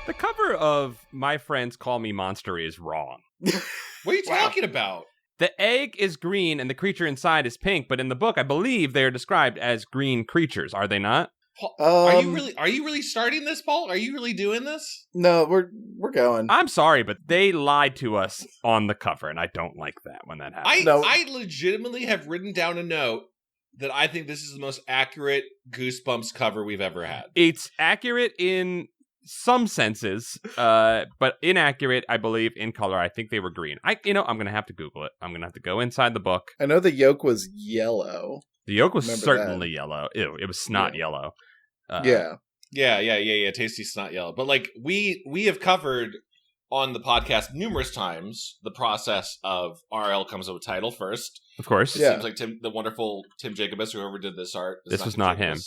The cover of My Friends Call Me Monster is wrong. What are you talking about? The egg is green and the creature inside is pink, but in the book, I believe they are described as green creatures. Are they not? Paul, are you really starting this, Paul? Are you really doing this? No, we're going. I'm sorry, but they lied to us on the cover, and I don't like that when that happens. I legitimately have written down a note that I think this is the most accurate Goosebumps cover we've ever had. It's accurate in some senses, but inaccurate, I believe, in color. I think they were green. I'm going to have to Google it. I'm going to have to go inside the book. I know the yolk was yellow. The yolk was certainly yellow. Ew, it was snot yellow. Yeah. Tasty snot yellow. But like we have covered on the podcast numerous times the process of RL comes up with a title first. Of course. It seems like the wonderful Tim Jacobus, whoever did this art. This was not him.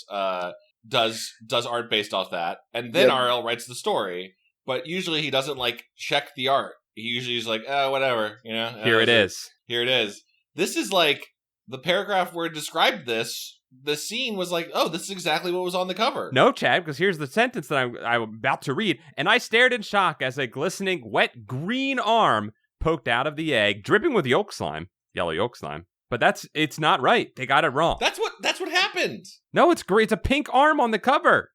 Does art based off that, and then RL writes the story. But usually he doesn't like check the art. He usually is like, whatever, Here it is. This is like the paragraph where it described this. The scene was like, this is exactly what was on the cover. No, Chad, because here's the sentence that I'm about to read. And I stared in shock as a glistening, wet, green arm poked out of the egg, dripping with yolk slime, yellow yolk slime. But it's not right. They got it wrong. That's what happened. No, it's great. It's a pink arm on the cover.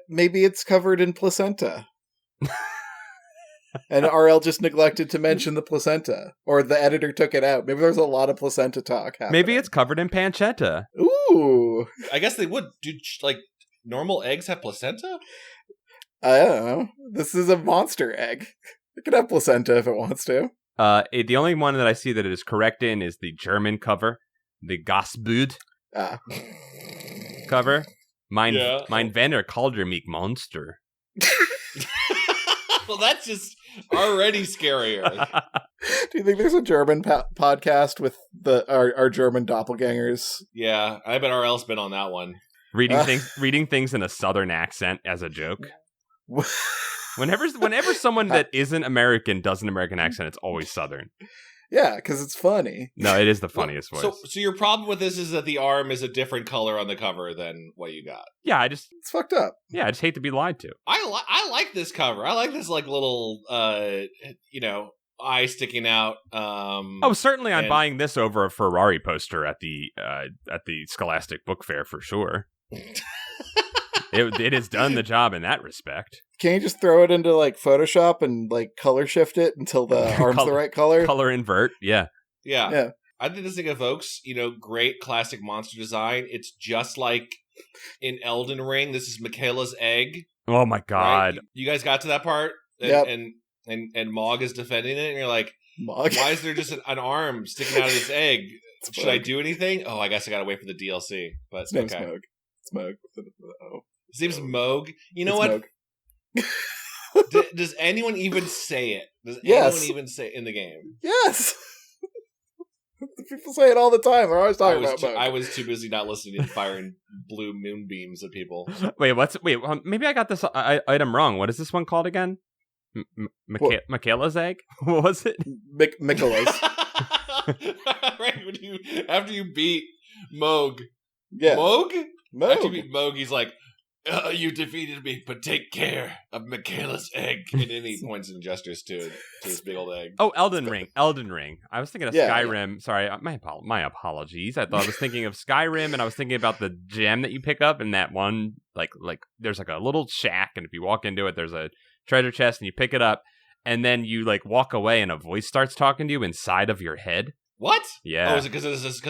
Maybe it's covered in placenta. And RL just neglected to mention the placenta. Or the editor took it out. Maybe there's a lot of placenta talk happening. Maybe it's covered in pancetta. Ooh. I guess they would. Do, like, normal eggs have placenta? I don't know. This is a monster egg. It could have placenta if it wants to. The only one that I see that it is correct in is the German cover. The Gospbud cover. Mein Venner called her mich Monster. Well, that's just already scarier. Do you think there's a German podcast with our German doppelgangers? Yeah, I bet RL's been on that one. Reading things in a southern accent as a joke. Whenever someone that isn't American does an American accent, it's always southern. Yeah, because it's funny. No, it is the funniest voice. So your problem with this is that the arm is a different color on the cover than what you got. Yeah, it's fucked up. Yeah, I just hate to be lied to. I like this cover. I like this like little eye sticking out. Certainly I'm buying this over a Ferrari poster at the Scholastic Book Fair for sure. It has done the job in that respect. Can you just throw it into like Photoshop and like color shift it until the arm's the right color? Color invert, yeah. I think this thing evokes, great classic monster design. It's just like in Elden Ring. This is Michaela's egg. Oh my god! Right? You guys got to that part, and Mog is defending it, and you're like, Mog? Why is there just an arm sticking out of this egg? Should I do anything? Oh, I guess I gotta wait for the DLC. But his name's Mog. It's Mog. His name's Moog. You know what? Does anyone even say it? Does anyone even say it in the game? Yes. People say it all the time. They're always talking about Moog. I was too busy not listening and firing blue moonbeams at people. Wait, maybe I got this item wrong. What is this one called again? Michaela's egg? What was it? Michaela's. Right, after you beat Moog. Yeah. Moog? Moog. After you beat Moog, he's like, you defeated me, but take care of Michaela's egg. And then he points and gestures to this big old egg. Oh, Elden Ring. I was thinking of Skyrim. Yeah. Sorry, my apologies. I was thinking of Skyrim, and I was thinking about the gem that you pick up in that one. Like there's like a little shack, and if you walk into it, there's a treasure chest, and you pick it up, and then you like walk away, and a voice starts talking to you inside of your head. What? Yeah. Oh, is it because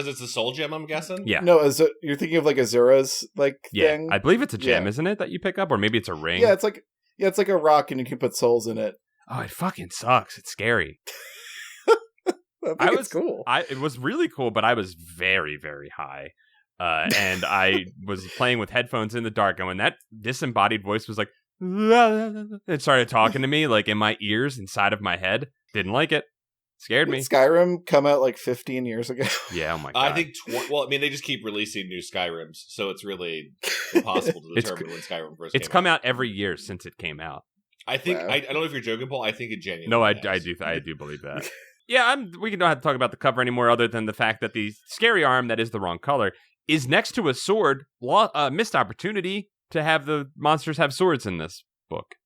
it's a soul gem, I'm guessing? Yeah. No, you're thinking of like Azura's thing? I believe it's a gem, isn't it, that you pick up? Or maybe it's a ring. Yeah, it's like a rock and you can put souls in it. Oh, it fucking sucks. It's scary. It's cool. It was really cool, but I was very, very high. And I was playing with headphones in the dark, and when that disembodied voice was like, it started talking to me like in my ears, inside of my head. Didn't like it. Scared me. Did Skyrim come out like 15 years ago? Yeah, oh my god. I think, they just keep releasing new Skyrims, so it's really impossible to determine when Skyrim first came out. It's come out every year since it came out. I think, I don't know if you're joking, Paul, I think it genuinely No, I do believe that. Yeah, we don't have to talk about the cover anymore other than the fact that the scary arm, that is the wrong color, is next to a sword. Missed opportunity to have the monsters have swords in this book.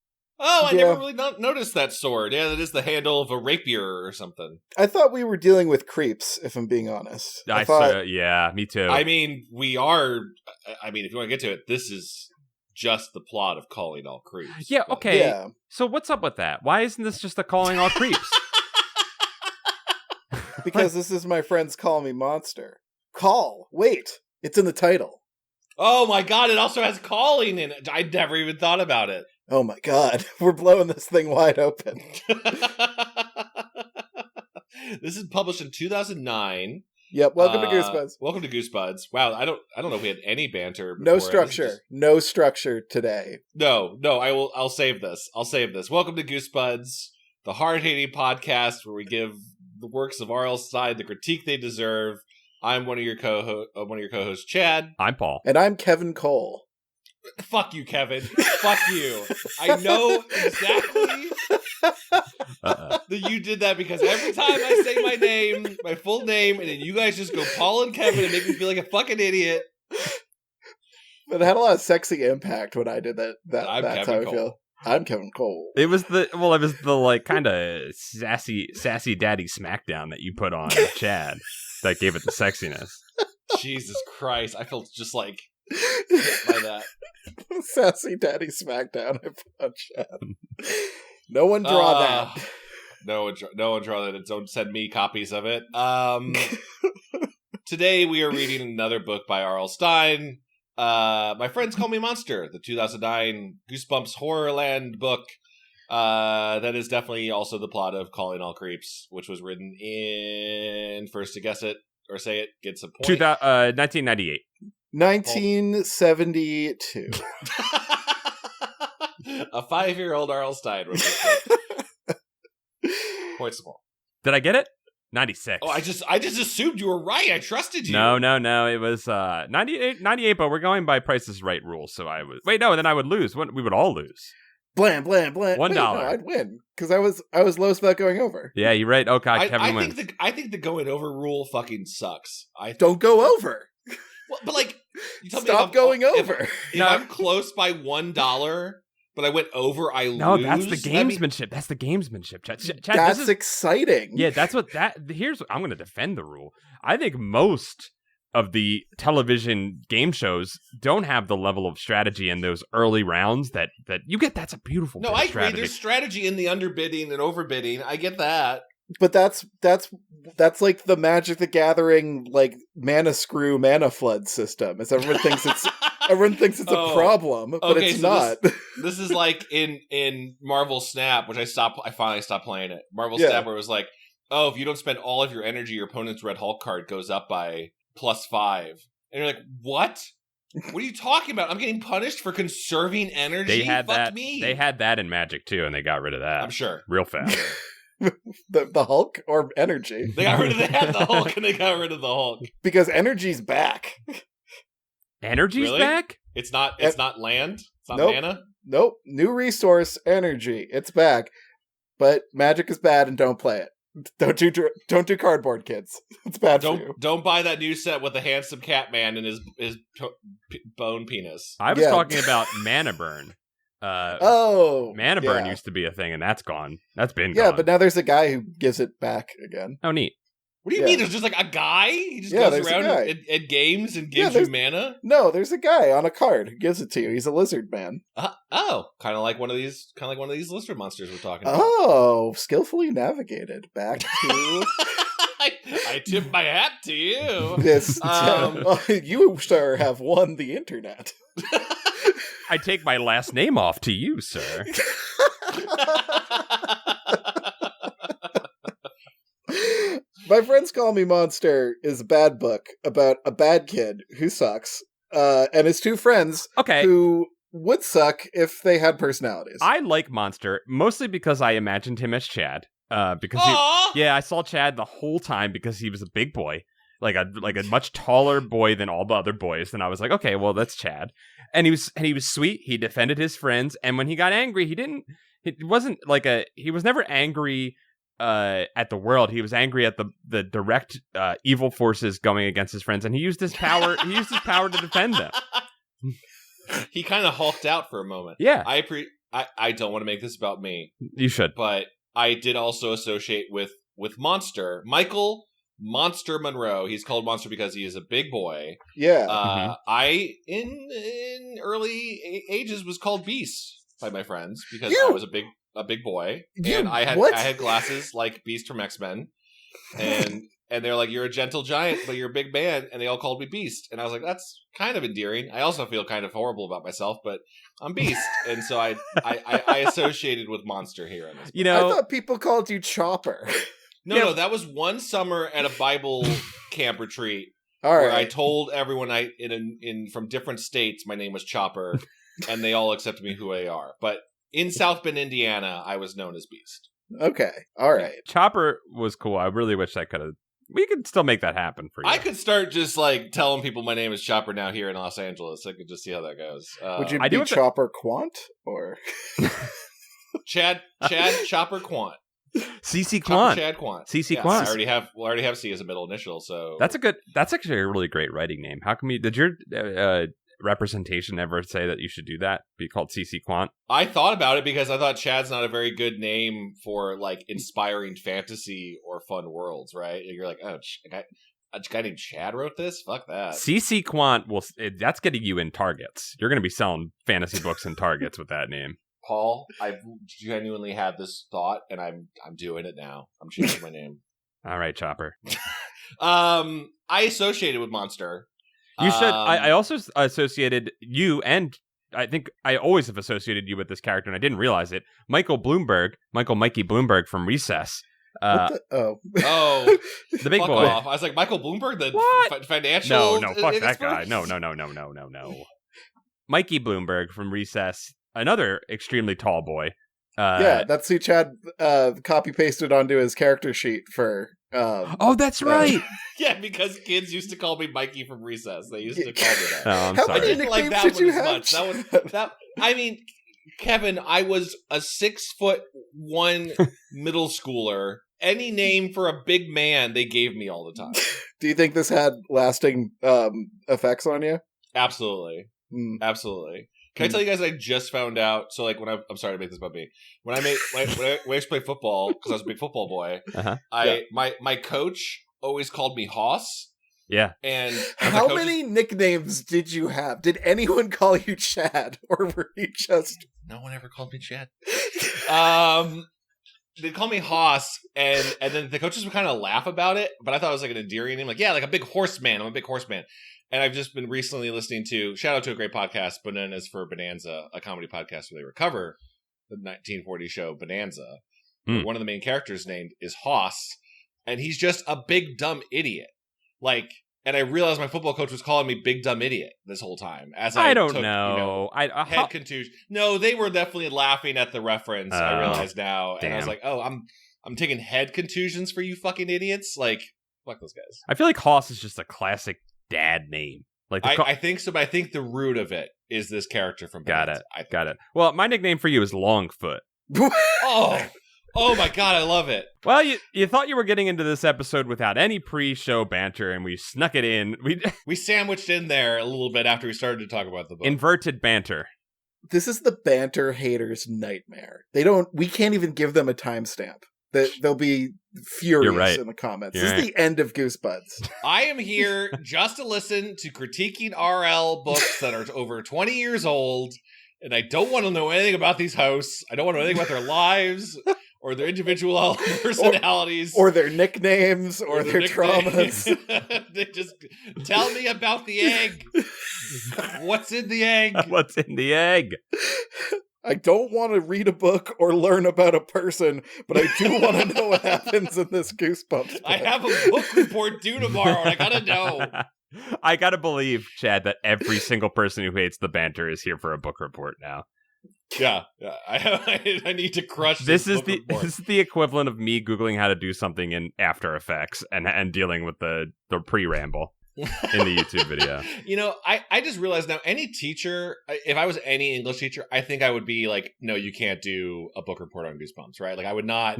Oh, I never really noticed that sword. Yeah, that is the handle of a rapier or something. I thought we were dealing with creeps, if I'm being honest. Yeah, me too. I mean, we are. I mean, if you want to get to it, this is just the plot of Calling All Creeps. Yeah, okay. Yeah. So what's up with that? Why isn't this just a Calling All Creeps? Because this is my friends Call Me Monster. Call. Wait. It's in the title. Oh my god, it also has calling in it. I never even thought about it. Oh my god. We're blowing this thing wide open. This is published in 2009. Yep, welcome to Goosebuds. Welcome to Goosebuds. Wow, I don't know if we had any banter before. No structure. No structure today. No, I'll save this. Welcome to Goosebuds, the hard-hitting podcast where we give the works of R.L. Stine the critique they deserve. I'm one of your co-hosts, Chad. I'm Paul. And I'm Kevin Cole. Fuck you, Kevin. Fuck you. I know exactly that you did that because every time I say my name, my full name, and then you guys just go Paul and Kevin and make me feel like a fucking idiot. But it had a lot of sexy impact when I did that. That's how I feel. I'm Kevin Cole. It was the like kind of sassy daddy smackdown that you put on Chad that gave it the sexiness. Jesus Christ, I felt just like by that. Sassy daddy smackdown I put on Chad. No one draw that. No one draw that. Don't send me copies of it. Today we are reading another book by R.L. Stine. My Friends Call Me Monster, the 2009 Goosebumps Horrorland book. That is definitely also the plot of Calling All Creeps, which was written in, first to guess it or say it gets a point. 1998. 1972. A 5-year-old R.L. Stine wrote this book. Points to Paul. Did I get it? 96. Oh, I just assumed you were right. I trusted you. No. It was 98, but we're going by Price is Right rules. So I was... Wait, no, then I would lose. We would all lose. Blam, blam, blam. $1. No, I'd win. Because I was lowest about going over. Yeah, you're right. Oh, God, Kevin wins. I think the going over rule fucking sucks. Don't go over. Well, but like... You tell Stop me going over. If I'm close by $1... But I went over, I lose. No, that's the gamesmanship. That's the gamesmanship. Chad, that's exciting. Yeah, that's what here's I'm going to defend the rule. I think most of the television game shows don't have the level of strategy in those early rounds that you get. That's a beautiful No, I agree. There's strategy in the underbidding and overbidding. I get that. But that's like the Magic the Gathering like mana flood system. As everyone thinks it's a problem, but okay, it's not. This is like in Marvel Snap, which I finally stopped playing it. Marvel Snap, where it was like, oh, if you don't spend all of your energy, your opponent's Red Hulk card goes up by +5, and you're like, what? What are you talking about? I'm getting punished for conserving energy. They had Fuck that. Me. They had that in Magic too, and they got rid of that. I'm sure, real fast. The Hulk or energy? They had the Hulk, and they got rid of the Hulk because energy's back. Energy's really? Back? It's not land? It's not mana? Nope. New resource, energy. It's back. But Magic is bad and don't play it. Don't do cardboard, kids. It's bad for you. Don't buy that new set with the handsome cat man and his bone penis. I was talking about mana burn. Mana burn used to be a thing, and that's gone. That's been gone. Yeah, but now there's a guy who gives it back again. Oh, neat. What do you mean? There's just like a guy? He just goes around at games and gives you mana? No, there's a guy on a card who gives it to you. He's a lizard man. Kind of like one of these lizard monsters we're talking about. Oh, skillfully navigated. Back to... I tip my hat to you. Yes. You, sir, have won the internet. I take my last name off to you, sir. My Friends Call Me Monster is a bad book about a bad kid who sucks, and his two friends who would suck if they had personalities. I like Monster, mostly because I imagined him as Chad. I saw Chad the whole time because he was a big boy, like a much taller boy than all the other boys. And I was like, okay, well, that's Chad. And he was sweet. He defended his friends, and when he got angry, he was never angry at the world. He was angry at the direct evil forces going against his friends, and he used his power. To defend them. He kind of hulked out for a moment. Yeah, I don't want to make this about me. You should. But I did also associate with Monster. Michael Monster Monroe. He's called Monster because he is a big boy. Yeah. I, in early ages, was called Beast by my friends because I was a big boy. And I had glasses like Beast from X-Men. And they're like, you're a gentle giant, but you're a big man. And they all called me Beast. And I was like, that's kind of endearing. I also feel kind of horrible about myself, but I'm Beast. And so I associated with Monster here. In this I thought people called you Chopper. No, that was one summer at a Bible camp retreat where I told everyone in from different states my name was Chopper, and they all accepted me who they are. But in South Bend, Indiana, I was known as Beast. Okay, all right. Chopper was cool. I really wish I could have. We could still make that happen for you. I could start just like telling people my name is Chopper now here in Los Angeles. I could just see how that goes. Would you be Chopper Quandt or Chad Chopper Quandt? CC Quandt. Chad Quandt. CC Quandt. I already have C as a middle initial, so that's actually a really great writing name. How come did your representation ever say that you should do that? Be called CC Quandt? I thought about it because I thought Chad's not a very good name for like inspiring fantasy or fun worlds, right? You're like, oh, a guy named Chad wrote this? Fuck that. CC Quandt that's getting you in Targets. You're going to be selling fantasy books in Targets with that name. Paul, I've genuinely had this thought, and I'm doing it now. I'm changing my name. All right, Chopper. I associated with Monster. You should. I also associated you, and I think I always have associated you with this character, and I didn't realize it. Mikey Bloomberg from Recess. The big boy. Off. I was like, Michael Bloomberg, the financial. No, fuck that guy. No. Mikey Bloomberg from Recess. Another extremely tall boy. That's who Chad copy pasted onto his character sheet for. Oh, that's right. Yeah, because kids used to call me Mikey from Recess. They used to call me that. Oh, I'm How sorry. many nicknames did you have? I mean, Kevin, I was a 6'1" middle schooler. Any name for a big man, they gave me all the time. Do you think this had lasting effects on you? Absolutely. Absolutely. Can I tell you guys I just found out? So, like, I'm sorry to make this about me. When I used to play football, because I was a big football boy, my coach always called me Hoss. Yeah. And how many nicknames did you have? Did anyone call you Chad, or were you just? No one ever called me Chad. They'd call me Hoss, and then the coaches would kind of laugh about it, but I thought it was like an endearing name. Like, yeah, like a big horseman. I'm a big horseman. And I've just been recently listening to, shout out to a great podcast, Bananas for Bonanza, a comedy podcast where they recover the 1940 show Bonanza. One of the main characters named is Hoss, and he's just a big dumb idiot. Like, and I realized my football coach was calling me big dumb idiot this whole time. As I don't took, know. Head contusion. No, they were definitely laughing at the reference. I realize now, and I was like, oh, I'm taking head contusions for you fucking idiots. Like, fuck those guys. I feel like Hoss is just a classic dad name. Like I think so, but I think the root of it is this character from Bonanza. Got it. Well, my nickname for you is Longfoot. Oh my god, I love it. Well, you thought you were getting into this episode without any pre-show banter, and we snuck it in. We sandwiched in there a little bit after we started to talk about the book. Inverted banter. This is the banter haters' nightmare. We can't even give them a timestamp. They'll be furious in the comments. This is the end of Goosebumps. I am here just to listen to critiquing RL books that are over 20 years old, and I don't want to know anything about these hosts. I don't want to know anything about their lives or their individual personalities. Or their nicknames or their traumas. They just tell me about the egg. What's in the egg? What's in the egg? I don't want to read a book or learn about a person, but I do want to know what happens in this Goosebumps book. I have a book report due tomorrow, and I gotta know. I gotta believe, Chad, that every single person who hates the banter is here for a book report now. Yeah. I need to crush this is the equivalent of me Googling how to do something in After Effects and dealing with the pre-ramble in the YouTube video. You know, I just realized now, any teacher, if I was any English teacher, I think I would be like, no, you can't do a book report on Goosebumps, right? Like, I would not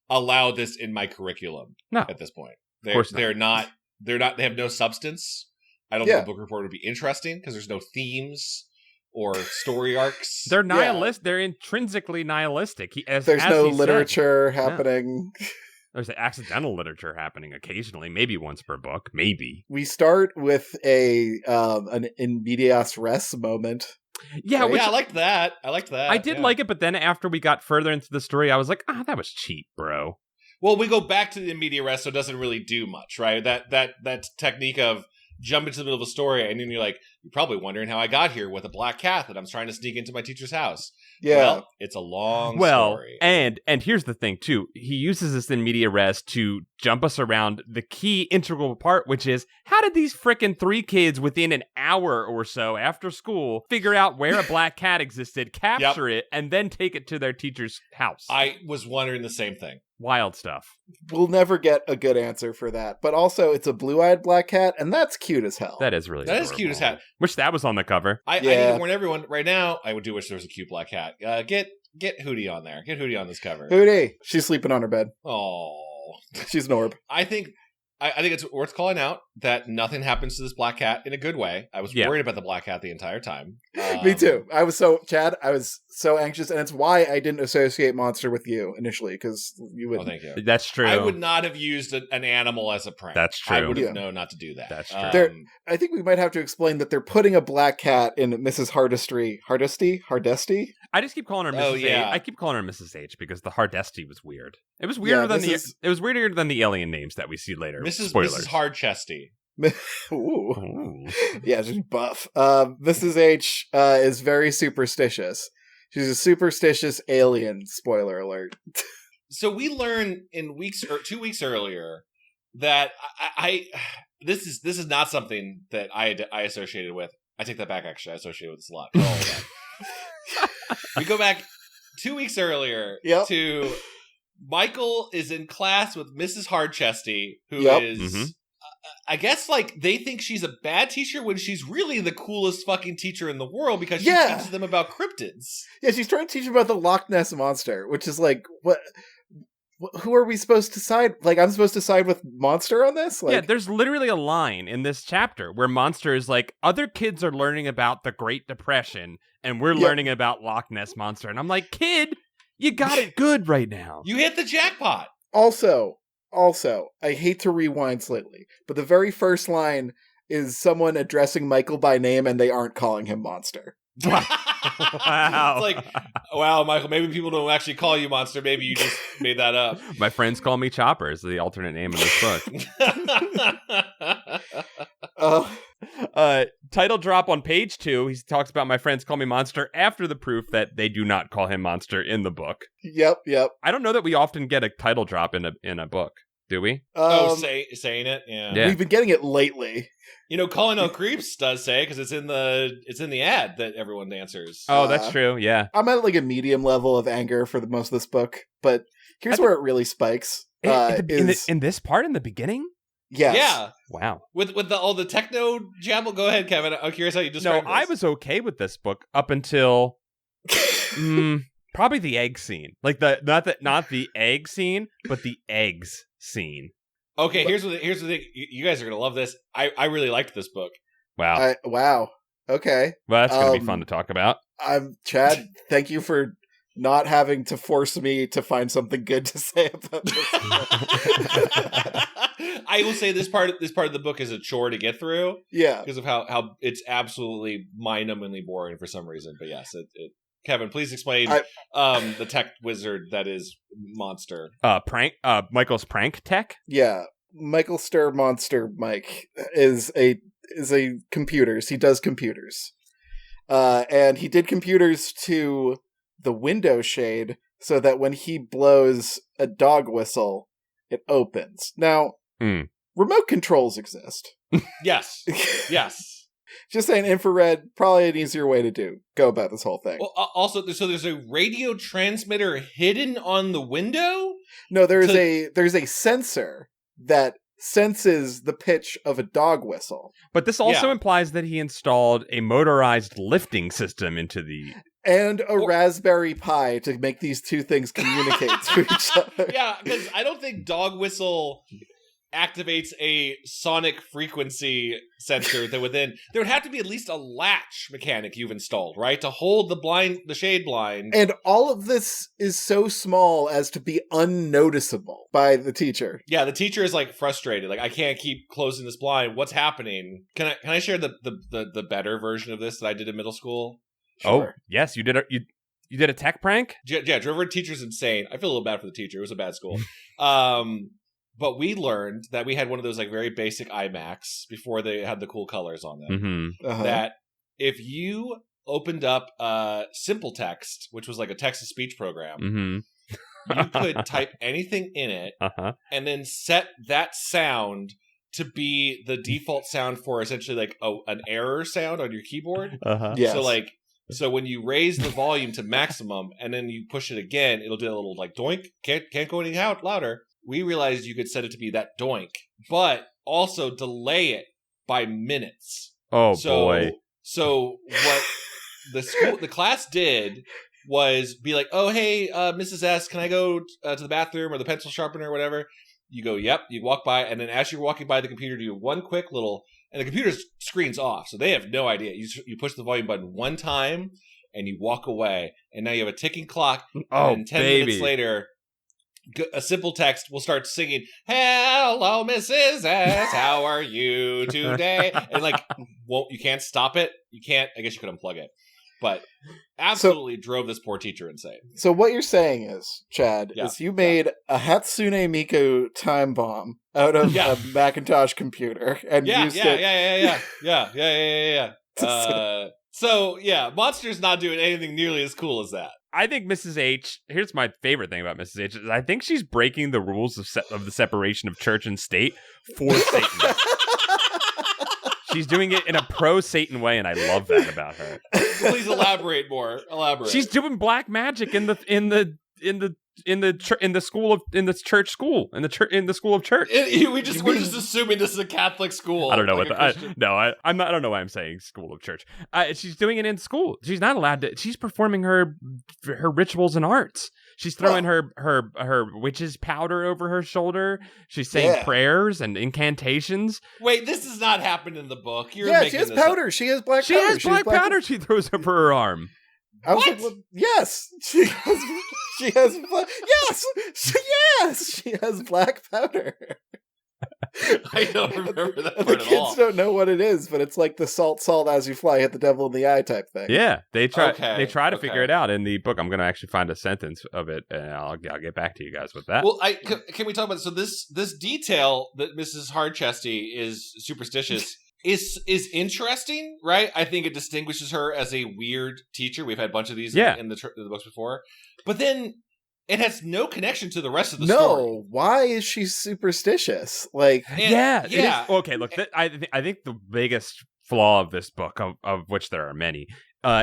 allow this in my curriculum at this point. They have no substance. I don't think a book report would be interesting because there's no themes. or story arcs. They're nihilist. They're intrinsically nihilistic. There's no literature happening. Yeah. There's accidental literature happening occasionally, maybe once per book, maybe. We start with an in medias res moment. Yeah, right? I liked that. I did like it, but then after we got further into the story, I was like, that was cheap, bro. Well, we go back to the in medias res, so it doesn't really do much, right? That technique of jump into the middle of a story, and then you're probably wondering how I got here with a black cat that I'm trying to sneak into my teacher's house. Yeah. Well, it's a long story. And here's the thing, too. He uses this in media res to jump us around the key integral part, which is, how did these frickin' 3 kids within an hour or so after school figure out where a black cat existed, capture it, and then take it to their teacher's house? I was wondering the same thing. Wild stuff. We'll never get a good answer for that. But also, it's a blue-eyed black cat, and that's cute as hell. That is really That adorable. is cute as hell. Wish that was on the cover. I need to warn everyone right now. I do wish there was a cute black cat. Get Hootie on there. Get Hootie on this cover. Hootie. She's sleeping on her bed. Oh, she's an orb. I think it's worth calling out that nothing happens to this black cat in a good way. I was worried about the black cat the entire time. Me too. I was so anxious, and it's why I didn't associate monster with you initially, because you would. Oh, thank you. That's true. I would not have used an animal as a prank. That's true. I would have known not to do that. That's true. I think we might have to explain that they're putting a black cat in Mrs. Hardesty. I just keep calling her Mrs. Oh, yeah. H. I keep calling her Mrs. H because the Hardesty was weird. It was weirder it was weirder than the alien names that we see later. Mrs. Hardchesty. Ooh. Yeah, she's buff. Mrs. H is very superstitious. She's a superstitious alien. Spoiler alert. So we learn in 2 weeks earlier that this is not something that I associated with. I take that back. Actually, I associated with this a lot. We go back 2 weeks earlier to Michael is in class with Mrs. Hardchesty, who is, I guess, they think she's a bad teacher when she's really the coolest fucking teacher in the world because she teaches them about cryptids. Yeah, she's trying to teach them about the Loch Ness Monster, which is what? Who are we supposed to side? I'm supposed to side with Monster on this? There's literally a line in this chapter where Monster is other kids are learning about the Great Depression, and we're learning about Loch Ness Monster. And I'm like, kid, you got it good right now. You hit the jackpot. Also, I hate to rewind slightly, but the very first line is someone addressing Michael by name, and they aren't calling him Monster. Wow. It's wow, Michael, maybe people don't actually call you Monster. Maybe you just made that up. My friends call me Chopper is the alternate name of this book. Title drop on page 2. He talks about my friends call me Monster after the proof that they do not call him Monster in the book. Yep. I don't know that we often get a title drop in a book. Do we? Saying it? Yeah. We've been getting it lately. Calling out creeps does say, because it's in the ad that everyone answers. Oh, that's true. Yeah. I'm at a medium level of anger for most of this book, but here's where it really spikes. In this part in the beginning? Yes. Yeah. Wow. With all the techno jabble. Go ahead, Kevin. I'm curious how you describe this. I was okay with this book up until probably the egg scene. Not the egg scene, but the eggs scene. Okay, here's the thing. You guys are gonna love this. I really liked this book. Wow. Wow. Okay. Well, that's gonna be fun to talk about. Chad, thank you for not having to force me to find something good to say about this. I will say this part of the book is a chore to get through. Yeah. Because of how it's absolutely mind-numbingly boring for some reason. But yes, Kevin, please explain the tech wizard that is Monster. Michael's prank tech? Yeah. Michael Stir Monster Mike is a computers. He does computers. And he did computers to the window shade so that when he blows a dog whistle, it opens. Now, remote controls exist. Yes. Yes. Just saying, infrared, probably an easier way to go about this whole thing. Well, also, there's a radio transmitter hidden on the window? No, there's a sensor that senses the pitch of a dog whistle. But this also implies that he installed a motorized lifting system into the... And a Raspberry Pi to make these two things communicate to each other. Yeah, because I don't think dog whistle activates a sonic frequency sensor that there would have to be at least a latch mechanic you've installed, right? To hold the shade blind. And all of this is so small as to be unnoticeable by the teacher. Yeah, the teacher is like frustrated. Like, I can't keep closing this blind. What's happening? Can I share the better version of this that I did in middle school? Sure. Oh, yes, you did you did a tech prank? Yeah, Trevor, teacher's insane. I feel a little bad for the teacher. It was a bad school. But we learned that we had one of those like very basic iMacs before they had the cool colors on them. Mm-hmm. Uh-huh. That if you opened up Simple Text, which was like a text-to-speech program, you could type anything in it and then set that sound to be the default sound for essentially like an error sound on your keyboard. Yes. So when you raise the volume to maximum and then you push it again, it'll do a little like doink. Can't go any louder. We realized you could set it to be that doink, but also delay it by minutes. Oh, boy. So what the class did was be like, oh, hey, Mrs. S, can I go to the bathroom or the pencil sharpener or whatever? You go, yep. You walk by, and then as you're walking by the computer, do one quick little, and the computer's screen's off, so they have no idea. You push the volume button one time, and you walk away, and now you have a ticking clock, and 10 minutes later, a Simple Text will start singing, hello, Mrs. S, how are you today? And like, you can't stop it. You can't, I guess you could unplug it. But absolutely drove this poor teacher insane. So what you're saying is, Chad, is you made a Hatsune Miku time bomb out of a Macintosh computer and used it. Yeah. So Monster's not doing anything nearly as cool as that. I think Mrs. H, here's my favorite thing about Mrs. H, is I think she's breaking the rules of the separation of church and state for Satan. She's doing it in a pro-Satan way, and I love that about her. Please elaborate more. She's doing black magic in the school of church. We're just assuming this is a Catholic school. I don't know I don't know why I'm saying school of church. She's doing it in school. She's not allowed to. She's performing her rituals and arts. She's throwing her witch's powder over her shoulder. She's saying prayers and incantations. Wait, this does not happen in the book. She has powder. Up. She has black powder. She has black powder she throws over her arm. I was like, well, yes, she has black powder. I don't remember that part the at all. Kids don't know what it is, but it's like the salt as you fly, hit the devil in the eye type thing. Yeah, they try to figure it out in the book. I'm going to actually find a sentence of it, and I'll get back to you guys with that. Well, can we talk about so this detail that Mrs. Hardchesty is superstitious is interesting, right? I think it distinguishes her as a weird teacher. We've had a bunch of these in the books before, but then it has no connection to the rest of the story. No, why is she superstitious? Like, Okay, look, I think the biggest flaw of this book, of which there are many,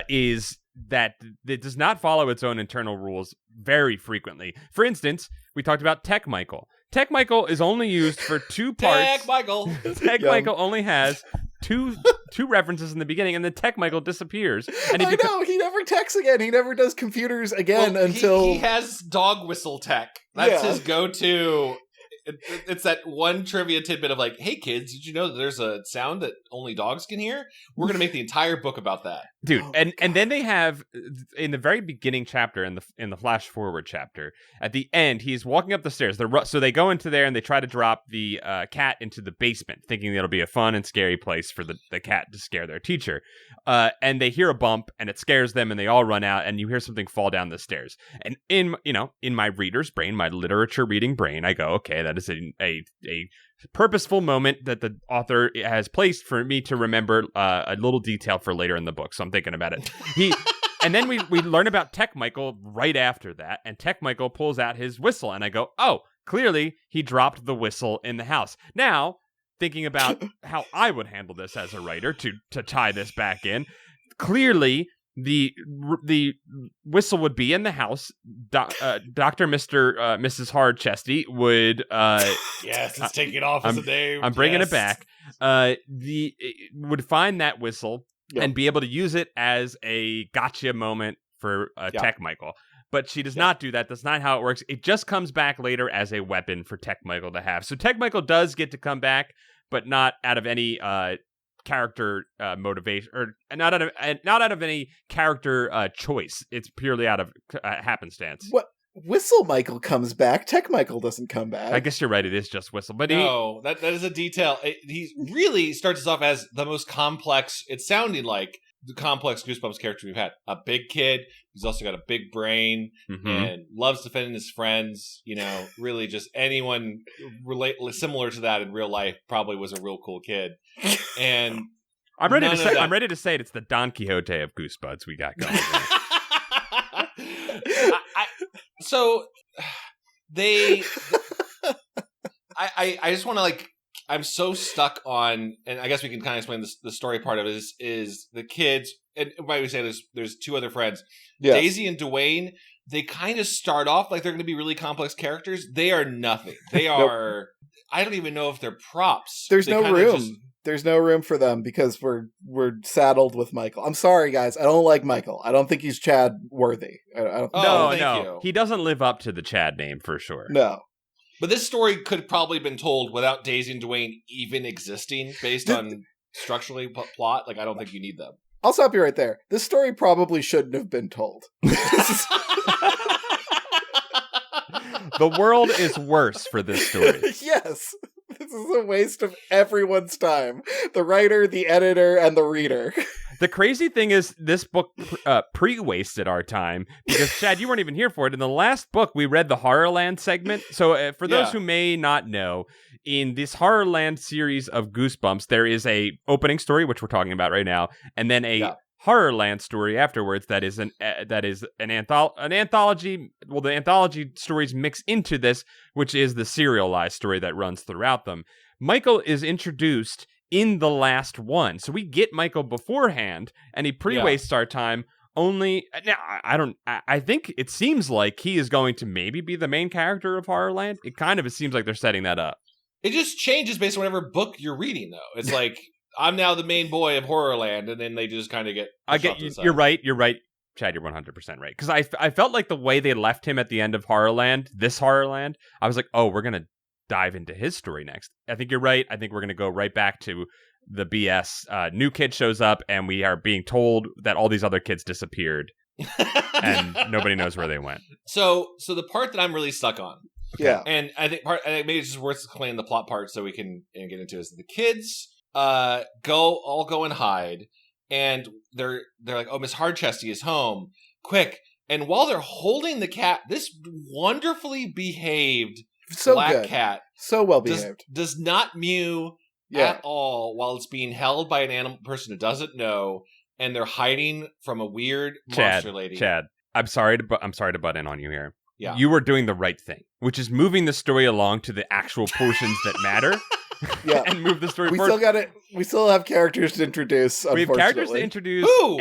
is that it does not follow its own internal rules very frequently. For instance, we talked about Tech Michael. Tech Michael is only used for 2 parts. Tech Michael. Tech Michael only has two references in the beginning, and then Tech Michael disappears. And I know, he never techs again. He never does computers again until... He has dog whistle tech. That's his go-to. It's that one trivia tidbit of like, hey kids, did you know that there's a sound that only dogs can hear? We're gonna make the entire book about that, dude. And then they have in the very beginning chapter, in the flash forward chapter, at the end, he's walking up the stairs. So they go into there and they try to drop the cat into the basement, thinking it'll be a fun and scary place for the cat to scare their teacher. And they hear a bump and it scares them, and they all run out. And you hear something fall down the stairs. And in my reader's brain, my literature reading brain, I go, okay, that is a purposeful moment that the author has placed for me to remember a little detail for later in the book. So I'm thinking about it. And then we learn about Tech Michael right after that, and Tech Michael pulls out his whistle, and I go, oh, clearly he dropped the whistle in the house. Now, thinking about how I would handle this as a writer to tie this back in, clearly the whistle would be in the house. Dr. Mrs. Hardchesty would yes, it's taking off as a name. I'm bringing it back. Would find that whistle and be able to use it as a gotcha moment for Tech Michael. but she does not do that. That's not how it works. It just comes back later as a weapon for Tech Michael to have. So Tech Michael does get to come back, but not out of any character motivation, or not out of any character choice. It's purely out of happenstance. What? Whistle Michael comes back. Tech Michael doesn't come back. I guess you're right. It is just Whistle, but no, that is a detail. He really starts us off as the most complex. It's sounding like the complex Goosebumps character we've had. A big kid who's also got a big brain and loves defending his friends. You know, really just anyone similar to that in real life probably was a real cool kid. And I'm ready to say it's the Don Quixote of Goosebuds we got going. So I just want to I'm so stuck on, and I guess we can kind of explain the story part of it is the kids, and why we say there's two other friends, yes. Daisy and Dwayne. They kind of start off like they're going to be really complex characters. They are nothing. They are. Nope. I don't even know if they're props. There's no room. There's no room for them because we're saddled with Michael. I'm sorry, guys. I don't like Michael. I don't think he's Chad worthy. No. He doesn't live up to the Chad name for sure. No. But this story could have probably been told without Daisy and Dwayne even existing based on structurally plot. I don't think you need them. I'll stop you right there. This story probably shouldn't have been told. The world is worse for this story. Yes. This is a waste of everyone's time. The writer, the editor, and the reader. The crazy thing is this book pre-wasted our time because, Chad, you weren't even here for it. In the last book, we read the Horrorland segment. So for those who may not know, in this Horrorland series of Goosebumps, there is a opening story, which we're talking about right now, and then a Horrorland story afterwards that is an anthology. Well, the anthology stories mix into this, which is the serialized story that runs throughout them. Michael is introduced in the last one, so we get Michael beforehand, and he pre-wastes our time. Only now, I think it seems like he is going to maybe be the main character of Horrorland. It seems like they're setting that up. It just changes based on whatever book you're reading, though. It's like, I'm now the main boy of Horrorland, and then they just kind of get... I get you. You're right. Chad, you're 100% right. Because I felt like the way they left him at the end of Horrorland, I was like, oh, we're going to dive into his story next. I think you're right. I think we're going to go right back to the BS. New kid shows up, and we are being told that all these other kids disappeared, and nobody knows where they went. So the part that I'm really stuck on, and I think maybe it's just worth explaining the plot part so we can get into it, is the kids go and hide, and they're like, oh, Miss Hardchesty is home, quick. And while they're holding the cat, this wonderfully behaved black cat, so well behaved, does not mew at all while it's being held by an animal person who doesn't know, and they're hiding from a weird monster lady. Chad, I'm sorry to butt in on you here. Yeah. You were doing the right thing, which is moving the story along to the actual portions that matter. And move the story forward. We still have characters to introduce. We have characters to introduce. Who?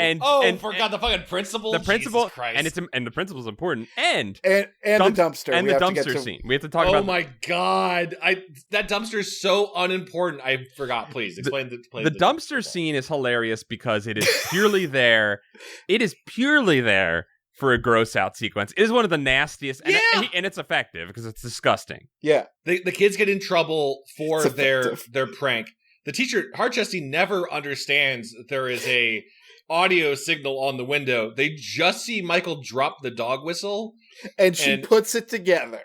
Forgot the fucking principal. The principal, Jesus and the principal's important. And the dumpster. And the dumpster scene. We have to talk about. Oh my god! That dumpster is so unimportant. I forgot. Please explain the dumpster scene is hilarious because it is purely there. It is purely there for a gross out sequence. It is one of the nastiest, and it's effective because it's disgusting. Yeah. The kids get in trouble for their prank. The teacher, Hardchesty, never understands that there is a audio signal on the window. They just see Michael drop the dog whistle. And she puts it together.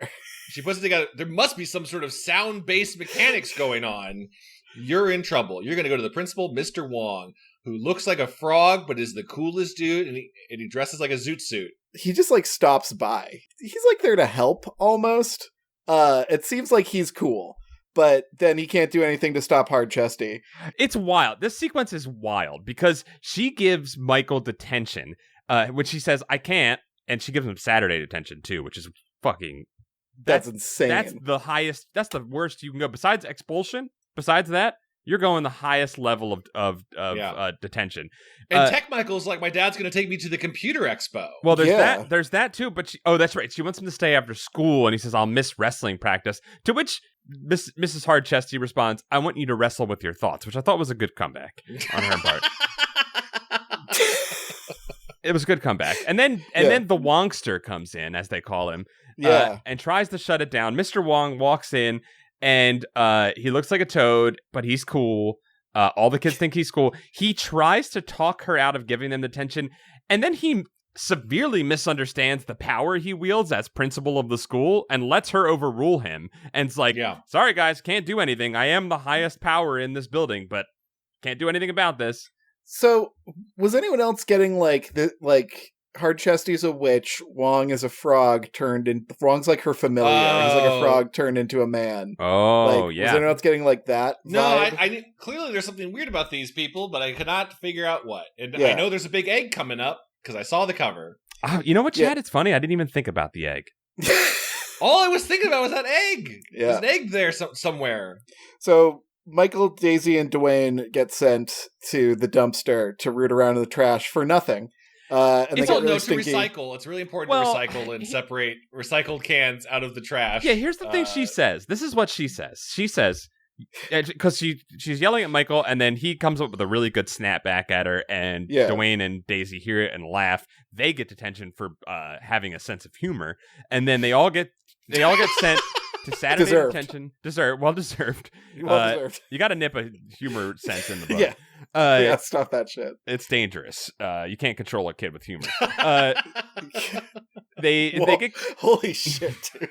She puts it together. There must be some sort of sound-based mechanics going on. You're in trouble. You're going to go to the principal, Mr. Wong, who looks like a frog but is the coolest dude, and he dresses like a zoot suit. He just stops by. He's there to help almost. It seems like he's cool, but then he can't do anything to stop Hardchesty. It's wild. This sequence is wild because she gives Michael detention, when she says I can't, and she gives him Saturday detention too, which is fucking. That's insane. That's the highest. That's the worst you can go. Besides expulsion. Besides that, you're going the highest level of detention. And Tech Michael's like, my dad's going to take me to the computer expo. Well, there's that too. But that's right. She wants him to stay after school, and he says, I'll miss wrestling practice. To which Mrs. Hardchesty responds, I want you to wrestle with your thoughts, which I thought was a good comeback on her part. It was a good comeback. And then the Wongster comes in, as they call him, and tries to shut it down. Mr. Wong walks in, and he looks like a toad, but he's cool. All the kids think he's cool. He tries to talk her out of giving them detention, and then he severely misunderstands the power he wields as principal of the school and lets her overrule him. And it's like, sorry guys, can't do anything. I am the highest power in this building, but can't do anything about this. So, was anyone else getting Hardchesty's a witch, Wong is a frog Wong's like her familiar. He's like a frog turned into a man. Oh, yeah. Was anyone else getting like that vibe? No, I clearly there's something weird about these people, but I could not figure out what. And I know there's a big egg coming up, because I saw the cover. You know what, Chad? It's funny. I didn't even think about the egg. All I was thinking about was that egg. Yeah. There's an egg there somewhere. So Michael, Daisy, and Dwayne get sent to the dumpster to root around in the trash for nothing. And it's all to recycle. It's really important to recycle and separate recycled cans out of the trash. Yeah, here's the thing she says. This is what she says. She says, because she's yelling at Michael, and then he comes up with a really good snap back at her, and Dwayne and Daisy hear it and laugh. They get detention for having a sense of humor, and then they all get sent to Saturday detention. Well deserved. You got to nip a humor sense in the book. Yeah, stop that shit. It's dangerous. You can't control a kid with humor. They get holy shit, dude.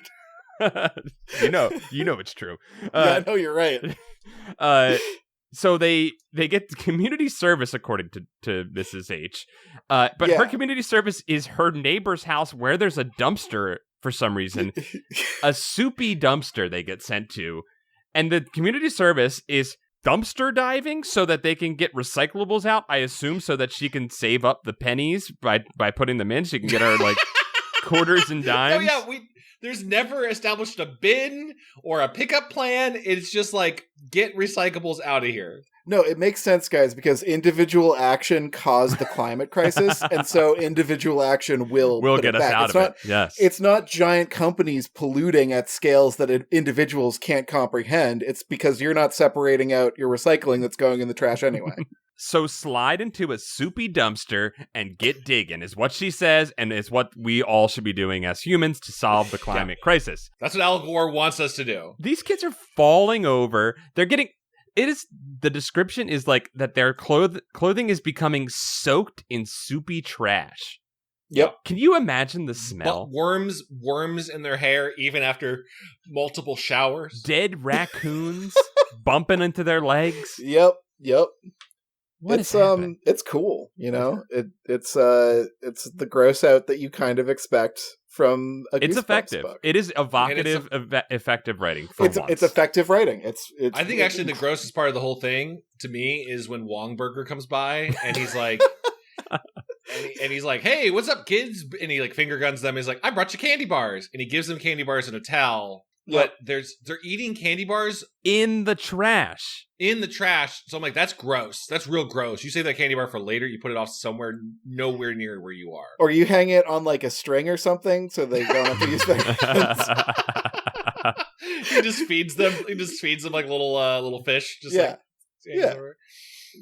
you know it's true. I know you're right. So they get community service, according to Mrs. H. But her community service is her neighbor's house, where there's a dumpster for some reason, a soupy dumpster they get sent to, and the community service is dumpster diving so that they can get recyclables out. I assume so that she can save up the pennies by putting them in. She can get her quarters and dimes. Oh yeah, there's never established a bin or a pickup plan. It's just get recyclables out of here. No, it makes sense, guys, because individual action caused the climate crisis, and so individual action will get us out of it. Yes. It's not giant companies polluting at scales that individuals can't comprehend. It's because you're not separating out your recycling that's going in the trash anyway. So slide into a soupy dumpster and get digging is what she says, and it's what we all should be doing as humans to solve the climate crisis. That's what Al Gore wants us to do. These kids are falling over. They're getting... the description is that their clothing is becoming soaked in soupy trash. Yep. Can you imagine the smell? But worms in their hair, even after multiple showers. Dead raccoons bumping into their legs. Yep. It's cool, it's the gross out that you kind of expect from a It's Goosebumps effective. book. It is evocative, effective writing. It's effective writing. I think actually the grossest part of the whole thing to me is when Wongburger comes by and he's like, and he's like, "Hey, what's up, kids?" And he finger guns them. He's like, "I brought you candy bars," and he gives them candy bars in a towel. But they're eating candy bars in the trash. So I'm like, that's gross. That's real gross. You save that candy bar for later. You put it off somewhere nowhere near where you are. Or you hang it on a string or something so they don't have to use their hands. He just feeds them. Little fish.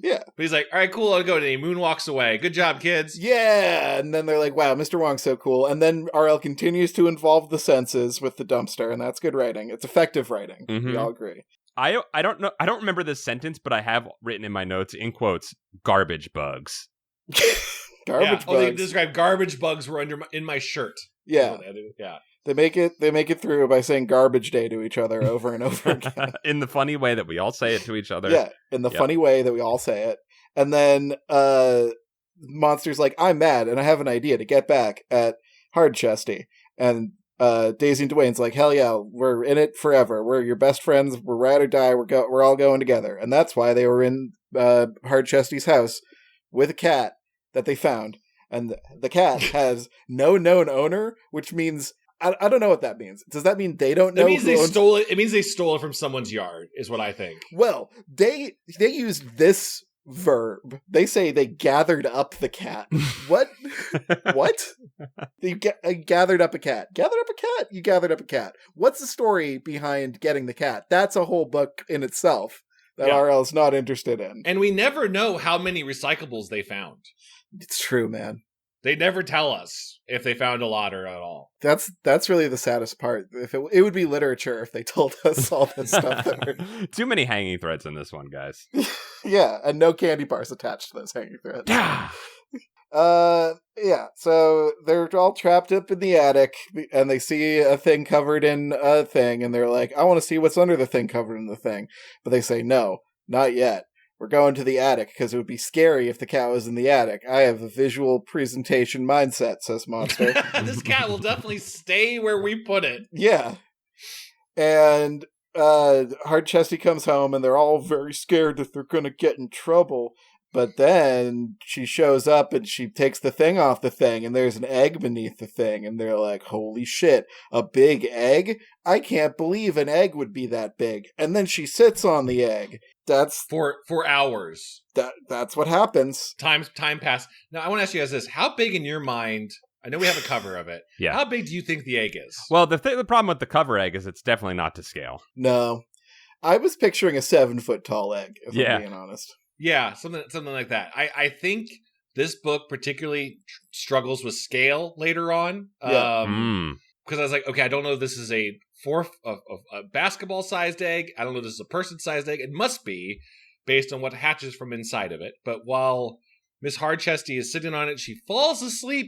Yeah. But he's like, all right, cool, I'll go. And he moonwalks away. Good job, kids. Yeah. And then they're like, wow, Mr. Wong's so cool. And then RL continues to involve the senses with the dumpster, and that's good writing. It's effective writing. Mm-hmm. We all agree. I don't know. I don't remember this sentence, but I have written in my notes, in quotes, garbage bugs. Garbage bugs. Oh, they describe garbage bugs were in my shirt. Yeah. Yeah. They make it through by saying garbage day to each other over and over again. In the funny way that we all say it to each other. Yeah, in the funny way that we all say it. And then Monster's like, I'm mad and I have an idea to get back at Hardchesty. And Daisy and Dwayne's like, hell yeah, we're in it forever. We're your best friends. We're ride or die. We're all going together. And that's why they were in Hardchesty's house with a cat that they found. And the cat has no known owner, which means... I don't know what that means. Does that mean they don't know? It means they stole it. It means they stole it from someone's yard, is what I think. Well, they used this verb. They say they gathered up the cat. What? What? You gathered up a cat. Gathered up a cat? You gathered up a cat. What's the story behind getting the cat? That's a whole book in itself that RL is not interested in. And we never know how many recyclables they found. It's true, man. They never tell us if they found a lot or at all. That's really the saddest part. If it would be literature if they told us all this stuff. Too many hanging threads in this one, guys. Yeah, and no candy bars attached to those hanging threads. Yeah, so they're all trapped up in the attic, and they see a thing covered in a thing, and they're like, I want to see what's under the thing covered in the thing. But they say, no, not yet. We're going to the attic, because it would be scary if the cat was in the attic. I have a visual presentation mindset, says Monster. This cat will definitely stay where we put it. Yeah. And Hard Chesty comes home, and they're all very scared that they're going to get in trouble. But then she shows up and she takes the thing off the thing, and there's an egg beneath the thing, and they're like, holy shit, a big egg? I can't believe an egg would be that big. And then she sits on the egg. That's for hours. That's what happens. Time pass. Now I want to ask you guys this: how big in your mind? I know we have a cover of it. Yeah. How big do you think the egg is? Well, the problem with the cover egg is it's definitely not to scale. No, I was picturing a 7-foot tall egg. If I'm being honest. Yeah, something like that. I think this book particularly struggles with scale later on. Yeah. Because I was like, okay, I don't know if this is a basketball-sized egg. I don't know if this is a person-sized egg. It must be, based on what hatches from inside of it. But while Miss Hardchesty is sitting on it, she falls asleep,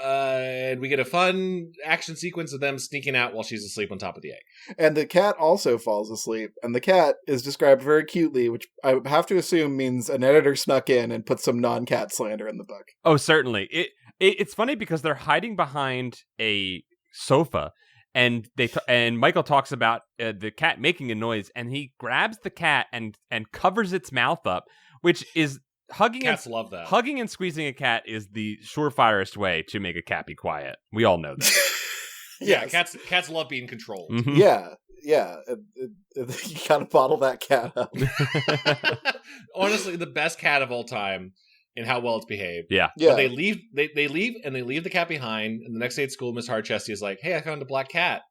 and we get a fun action sequence of them sneaking out while she's asleep on top of the egg. And the cat also falls asleep, and the cat is described very cutely, which I have to assume means an editor snuck in and put some non-cat slander in the book. Oh, certainly. It's funny because they're hiding behind a sofa, and and Michael talks about the cat making a noise, and he grabs the cat and covers its mouth up, which is Cats love that. Hugging and squeezing a cat is the surefirest way to make a cat be quiet. We all know that. Yeah, cats love being controlled. Mm-hmm. Yeah. You gotta bottle that cat up. Honestly, the best cat of all time in how well it's behaved. Yeah. But they leave the cat behind, and the next day at school, Miss Hardchesty is like, hey, I found a black cat.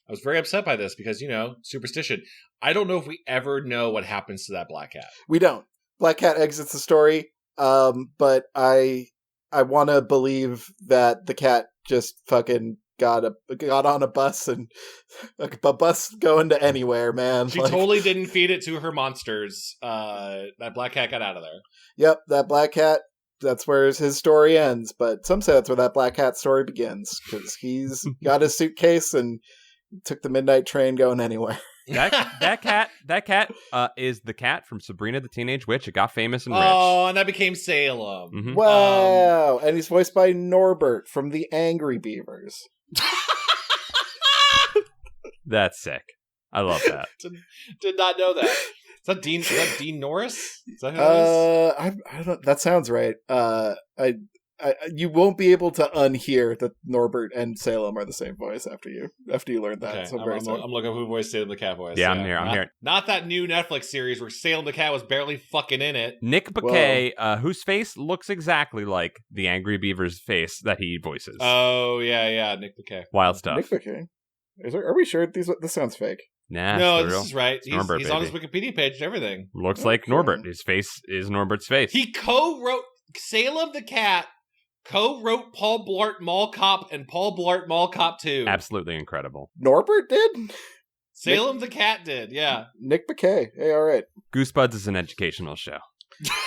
I was very upset by this because, superstition. I don't know if we ever know what happens to that black cat. We don't. Black cat exits the story, but I want to believe that the cat just fucking got on a bus, and a bus going to anywhere, man. She totally didn't feed it to her monsters. That black cat got out of there. Yep, that black cat, that's where his story ends, but some say that's where that black cat story begins, because he's got his suitcase and took the midnight train going anywhere. That cat is the cat from Sabrina the Teenage Witch. It got famous and rich. Oh, and that became Salem. Mm-hmm. Wow. And he's voiced by Norbert from the Angry Beavers. That's sick. I love that. Did not know that. Is that Dean Norris? Is that who it is? I don't. That sounds right. You won't be able to unhear that Norbert and Salem are the same voice after you learn that. Okay. So I'm looking up who voiced Salem the Cat voice. Yeah, I'm here. Not that new Netflix series where Salem the Cat was barely fucking in it. Nick McCoy, whose face looks exactly like the Angry Beaver's face that he voices. Oh, yeah, Nick McCoy. Wild stuff. Nick McCoy. Are we sure this sounds fake? Nah, no, this is right. He's Norbert, on his Wikipedia page and everything. Looks like Norbert. His face is Norbert's face. He co-wrote Salem the Cat. Co-wrote Paul Blart Mall Cop and Paul Blart Mall Cop 2. Absolutely incredible. Norbert did? Salem the Cat did, yeah. Nick McCoy. Hey, all right. Goosebuds is an educational show.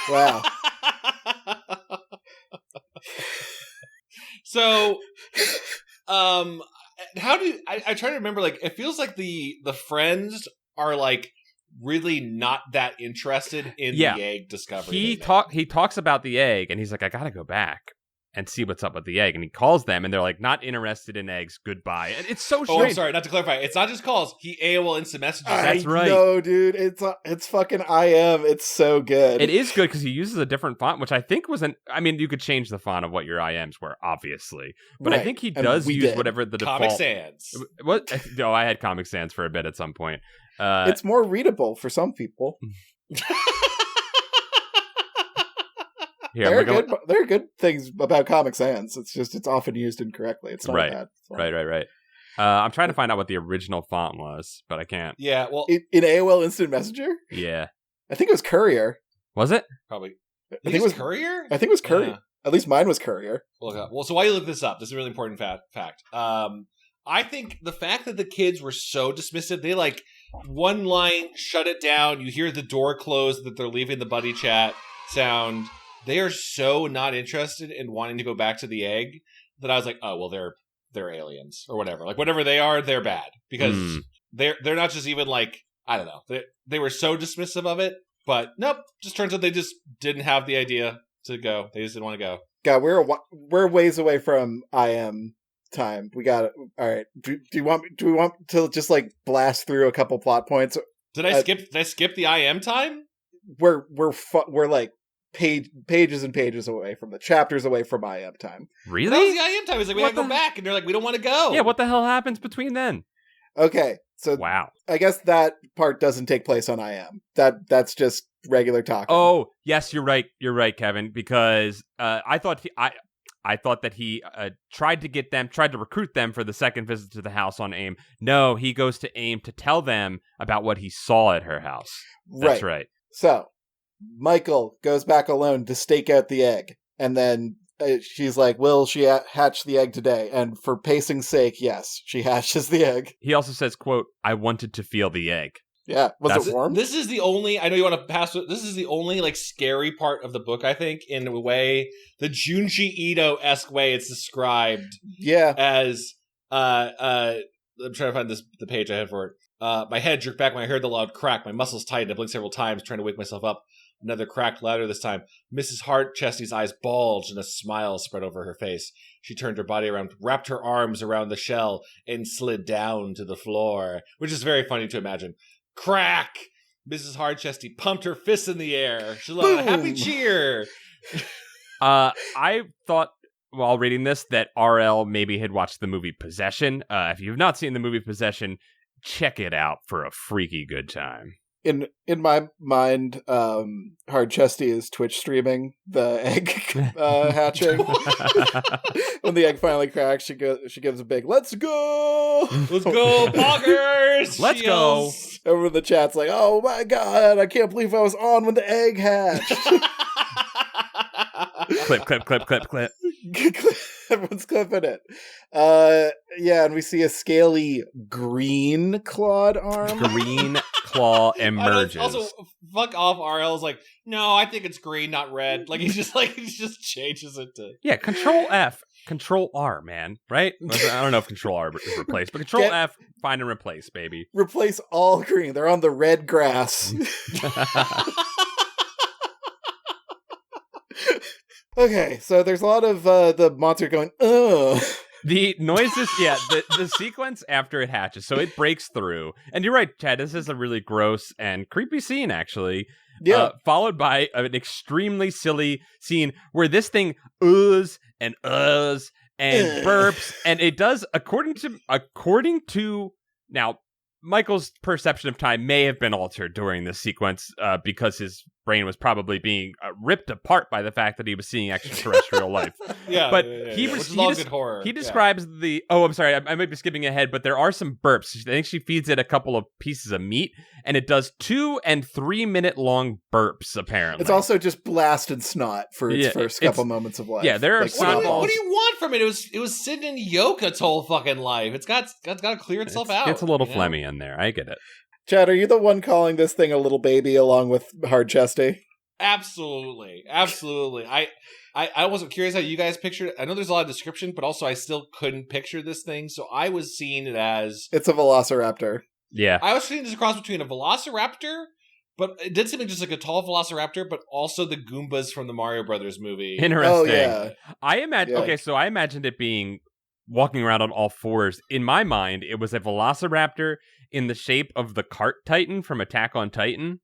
Wow. So, I try to remember, like, it feels like the friends are, like, really not that interested in the egg discovery. He talks about the egg, and he's like, I gotta go back and see what's up with the egg. And he calls them, and they're like, not interested in eggs, goodbye. And it's so strange. Oh, I'm sorry, not to clarify. It's not just calls. He AOL instant messages. That's right. No, dude. It's fucking IM. It's so good. It is good because he uses a different font, which I think was you could change the font of what your IMs were, obviously. But right. I think he does use whatever the Comic default. Sans. What? No, I had Comic Sans for a bit at some point. It's more readable for some people. Here, there are good things about Comic Sans. It's just it's often used incorrectly. It's not bad. Right. I'm trying to find out what the original font was, but I can't. Yeah, well, in AOL Instant Messenger. Yeah, I think it was Courier. Was it? Probably. I think it was Courier. I think it was Courier. At least mine was courier. Well, so while you look this up, this is a really important fact. I think the fact that the kids were so dismissive, they like one line, shut it down. You hear the door close, that they're leaving the buddy chat sound. They are so not interested in wanting to go back to the egg that I was like, oh, well, they're aliens or whatever. Like whatever they are, they're bad because they're not just even like, I don't know. They were so dismissive of it, but nope. Just turns out they just didn't have the idea to go. They just didn't want to go. God, we're ways away from IM time. We got it. All right. Do we want to just like blast through a couple plot points? Did I skip the IM time? We're like pages and pages away from the chapters away from IM time. Really? That was the IM time. It's like we gotta go back, and they're like, we don't want to go. Yeah. What the hell happens between then? Okay. So wow. I guess that part doesn't take place on IM. That's just regular talking. Oh yes, you're right. You're right, Kevin. Because I thought that he tried to recruit them for the second visit to the house on AIM. No, he goes to AIM to tell them about what he saw at her house. That's right. So Michael goes back alone to stake out the egg, and then she's like, will she hatch the egg today? And for pacing's sake, yes, she hatches the egg. He also says, quote, I wanted to feel the egg. Yeah. Was it warm? This is the only, I know you want to pass, this is the only like scary part of the book, I think, in a way, the Junji Ito-esque way it's described. Yeah. As, I'm trying to find the page I had for it. My head jerked back when I heard the loud crack. My muscles tightened. I blinked several times, trying to wake myself up. Another crack, louder this time. Mrs. Harchesty's eyes bulged and a smile spread over her face. She turned her body around, wrapped her arms around the shell, and slid down to the floor, which is very funny to imagine. Crack! Mrs. Harchesty pumped her fists in the air. She let a happy cheer. I thought while reading this that RL maybe had watched the movie Possession. If you've not seen the movie Possession, check it out for a freaky good time. In my mind, Hardchesty is Twitch streaming the egg hatching. When the egg finally cracks, she gives a big "Let's go, let's go, poggers, let's go." Over in the chat's like, "Oh my god, I can't believe I was on when the egg hatched." clip. Everyone's clipping it. Yeah, and we see a scaly green clawed arm. Green claw emerges. Also, fuck off. RL's like, no, I think it's green, not red. Like he just changes it to Control F, Control R, man. Right? I don't know if Control R is replaced, but Control F, find and replace, baby. Replace all green. They're on the red grass. Okay, so there's a lot of the monster going, ugh. The noises, the sequence after it hatches, so it breaks through. And you're right, Chad, this is a really gross and creepy scene, actually. Yeah. Followed by an extremely silly scene where this thing uhs and burps. And it does, according to now, Michael's perception of time may have been altered during this sequence because his brain was probably being ripped apart by the fact that he was seeing extraterrestrial life. He describes the... Oh, I'm sorry. I might be skipping ahead, but there are some burps. I think she feeds it a couple of pieces of meat, and it does 2 and 3 minute long burps, apparently. It's also just blasted snot for its first couple moments of life. Yeah, there are like, snot balls. What do you want from it? It was sitting in yolk its whole fucking life. It's got to clear itself out. It's a little phlegmy in there. I get it. Chad, are you the one calling this thing a little baby along with Hardchesty? Absolutely. I wasn't curious how you guys pictured it. I know there's a lot of description, but also I still couldn't picture this thing, so I was seeing it as... It's a velociraptor. Yeah. I was seeing this cross between a velociraptor, but it did seem like just like a tall velociraptor, but also the Goombas from the Mario Brothers movie. Interesting. Oh, yeah. I imagined it being walking around on all fours. In my mind, it was a velociraptor in the shape of the Cart Titan from Attack on Titan.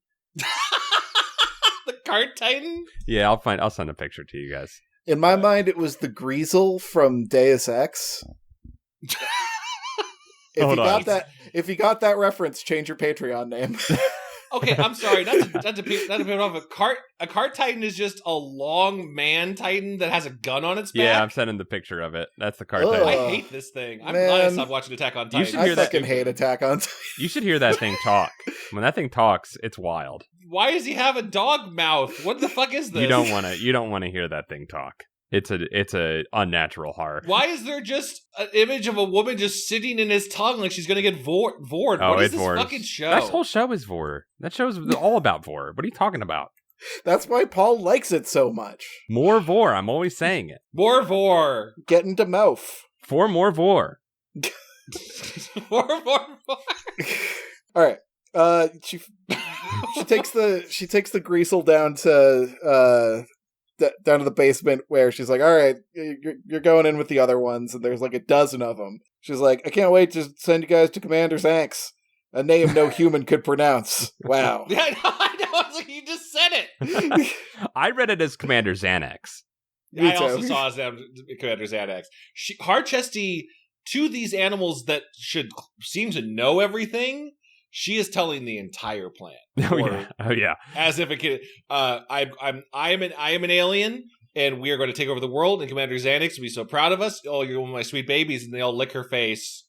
The Cart Titan? Yeah, I'll send a picture to you guys. In my mind, it was the Greasel from Deus Ex. If you got that reference, change your Patreon name. Okay, I'm sorry, not to put off. A cart titan is just a long man titan that has a gun on its back. Yeah, I'm sending the picture of it. That's the cart titan. I hate this thing. I'm glad I stopped watching Attack on Titan. I fucking hate Attack on Titan. You should hear that thing talk. When that thing talks, it's wild. Why does he have a dog mouth? What the fuck is this? You don't want to hear that thing talk. It's a unnatural horror. Why is there just an image of a woman just sitting in his tongue like she's gonna get vored? Oh, what is this fucking show? That whole show is vor. That show is all about vor. What are you talking about? That's why Paul likes it so much. More vor. I'm always saying it. More vor. Get into mouth. For more vor. More. All right. She takes the Greasel down to the basement where she's like, all right, you're going in with the other ones, and there's like a dozen of them. She's like, I can't wait to send you guys to Commander Zanks, a name no human could pronounce. Wow. Yeah, I know. It's like you just said it. I read it as Commander Xanax. I also saw as Commander Xanax. Hard-chesty to these animals that should seem to know everything. She is telling the entire plan. Oh yeah. As if it could. I am an alien, and we are going to take over the world. And Commander Xanax will be so proud of us. Oh, you're one of my sweet babies, and they all lick her face.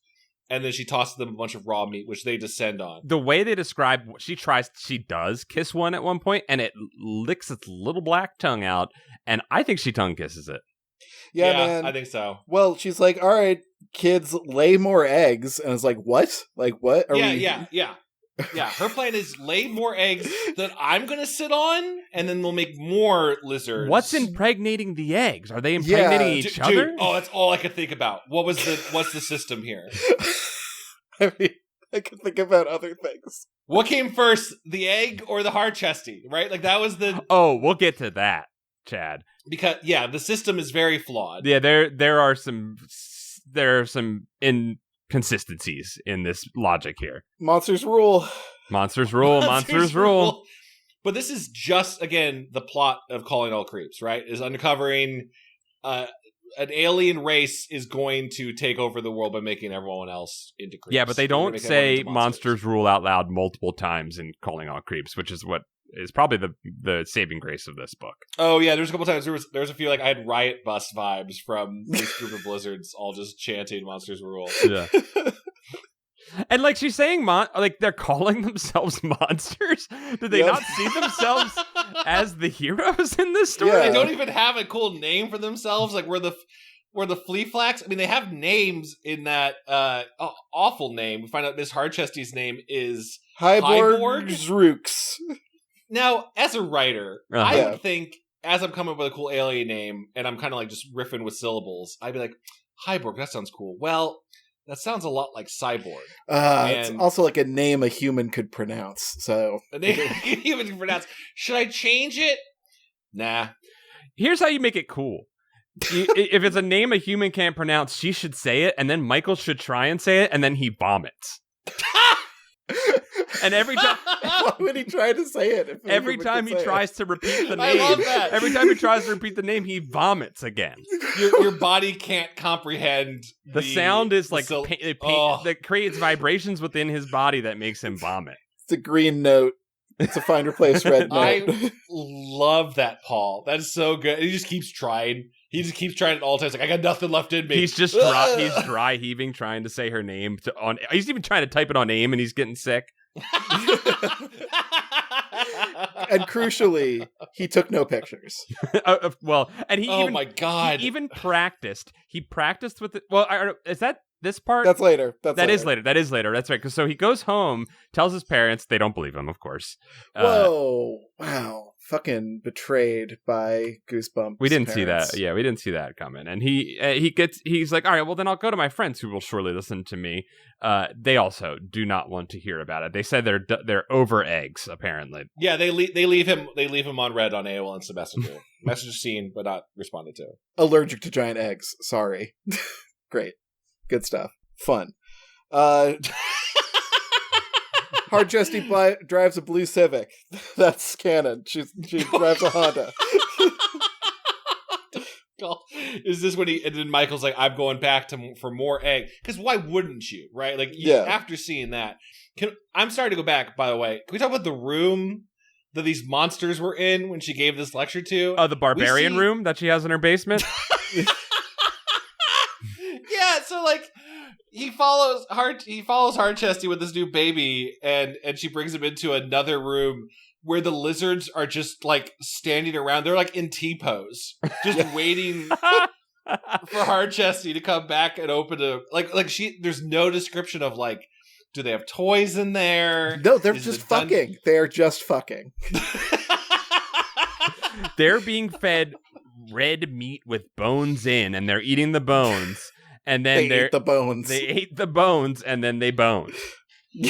And then she tosses them a bunch of raw meat, which they descend on. The way they describe, she does kiss one at one point, and it licks its little black tongue out. And I think she tongue kisses it. Yeah, man. I think so. Well, she's like, all right, kids, lay more eggs. And it's like, what? Like, what? Yeah, her plan is lay more eggs that I'm going to sit on, and then we'll make more lizards. What's impregnating the eggs? Are they impregnating each other? Dude, that's all I could think about. What's the system here? I mean, I could think about other things. What came first, the egg or the hard-chesty, right? Like, that was the... Oh, we'll get to that, Chad. Because, the system is very flawed. Yeah, there are some inconsistencies in this logic here. Monsters rule. Monsters rule. But this is just, again, the plot of Calling All Creeps, right? Is uncovering an alien race is going to take over the world by making everyone else into creeps. Yeah, but they don't say monsters rule out loud multiple times in Calling All Creeps, which is what is probably the saving grace of this book. Oh yeah, there's a couple times there was a few like I had riot bus vibes from this group of lizards all just chanting monsters rule. Yeah. And like she's saying like they're calling themselves monsters. Did they not see themselves as the heroes in this story? Yeah. They don't even have a cool name for themselves. Like we're the flea flax. I mean, they have names in that awful name. We find out Miss Hardchesty's name is Hyborg Zrooks. Now, as a writer, I would think, as I'm coming up with a cool alien name, and I'm kind of like just riffing with syllables, I'd be like, Hyborg, that sounds cool. Well, that sounds a lot like cyborg. It's also like a name a human could pronounce. So a name a human could pronounce. Should I change it? Nah. Here's how you make it cool. If it's a name a human can't pronounce, she should say it, and then Michael should try and say it, and then he vomits. And every time, why would he try to say it? Every time he tries to repeat the name, I love that. Every time he tries to repeat the name, he vomits again. Your body can't comprehend. The sound is like that creates vibrations within his body that makes him vomit. It's a green note. It's a find replace red note. I love that, Paul. That's so good. He just keeps trying. He just keeps trying at all times. Like, I got nothing left in me. He's just he's dry heaving, trying to say her name. He's even trying to type it on AIM, and he's getting sick. And crucially, he took no pictures. Well, and my God. He even practiced. He practiced with it. Well, is that this part? That's later. That is later. That's right. Because so he goes home, tells his parents. They don't believe him, of course. Whoa! Wow! Fucking betrayed by Goosebumps. We didn't parents. see that. Yeah, we didn't see that coming. And he's like, all right, well then I'll go to my friends who will surely listen to me. They also do not want to hear about it. They said they're over eggs apparently. Yeah, they leave him on red on AOL Instant Messenger. Message seen but not responded to. Allergic to giant eggs. Sorry. Great. Good stuff. Fun. Hard-chesty drives a blue Civic. That's canon. She drives a Honda. Is this when and then Michael's like, I'm going back for more egg. Because why wouldn't you, right? Like, after seeing that. I'm sorry to go back, by the way. Can we talk about the room that these monsters were in when she gave this lecture to? Oh, the barbarian room that she has in her basement? Yeah, so like he follows Hard-chesty with this new baby, and she brings him into another room where the lizards are just like standing around. They're like in T-pose, just waiting for Hardchesty to come back and open a there's no description of like, do they have toys in there? No, they're just fucking. They're just fucking. They're being fed red meat with bones in, and they're eating the bones. And then they ate the bones. They ate the bones, and then they boned.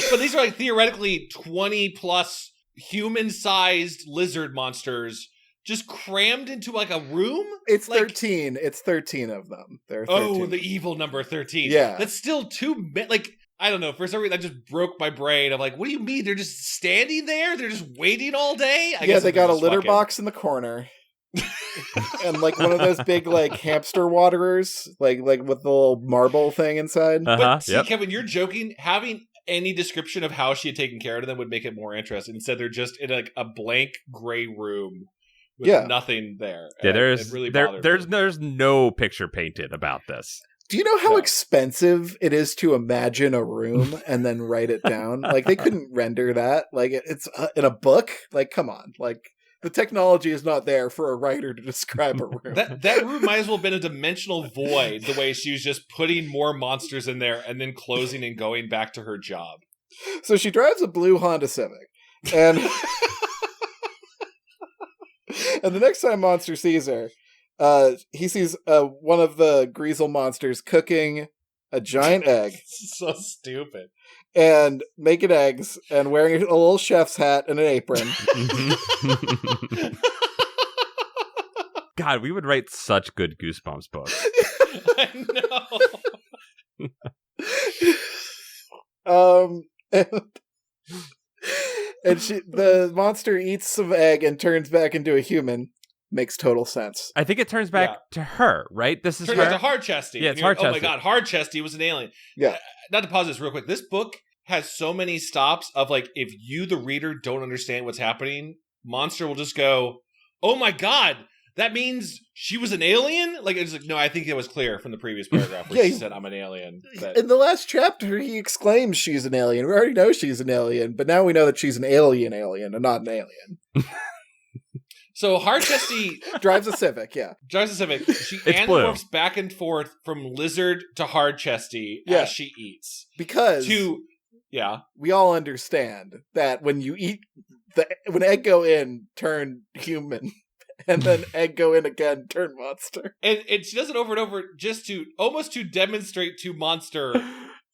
But these are like theoretically 20 plus human-sized lizard monsters just crammed into like a room. It's like, 13. It's 13 of them. There are 13. Oh, the evil number 13. Yeah, that's still too like. I don't know. For some reason, that just broke my brain. I'm like, what do you mean? They're just standing there? They're just waiting all day? I guess they got a litter box in the corner. And like one of those big like hamster waterers, like with the little marble thing inside. But see, Kevin, you're joking. Having any description of how she had taken care of them would make it more interesting. Instead, they're just in like a blank gray room with nothing there. Yeah, there's no picture painted about this. Do you know how expensive it is to imagine a room and then write it down? Like, they couldn't render that. Like, it's in a book. Like, come on. Like, the technology is not there for a writer to describe a room. That room might as well have been a dimensional void, the way she was just putting more monsters in there and then closing and going back to her job. So she drives a blue Honda Civic. And, and the next time Monster sees her, he sees one of the Greasel monsters cooking a giant egg. So stupid. And making eggs and wearing a little chef's hat and an apron. God, we would write such good Goosebumps books. I know. And the monster eats some egg and turns back into a human. Makes total sense. I think it turns back to her, right? This is turns her. Turns back to Hardchesty. Yeah, it's Hardchesty. Oh my God, Hardchesty was an alien. Yeah. Not to pause this real quick. This book has so many stops of like, if you, the reader, don't understand what's happening, Monster will just go, oh my God, that means she was an alien? Like, it's like, no, I think it was clear from the previous paragraph where she said, I'm an alien. But... In the last chapter, he exclaims she's an alien. We already know she's an alien, but now we know that she's an alien and not an alien. So Hardchesty drives a Civic, Drives a Civic. She anamorphs back and forth from lizard to Hardchesty as she eats. Because we all understand that when you eat when egg go in, turn human, and then egg go in again, turn monster. And she does it over and over just to demonstrate to Monster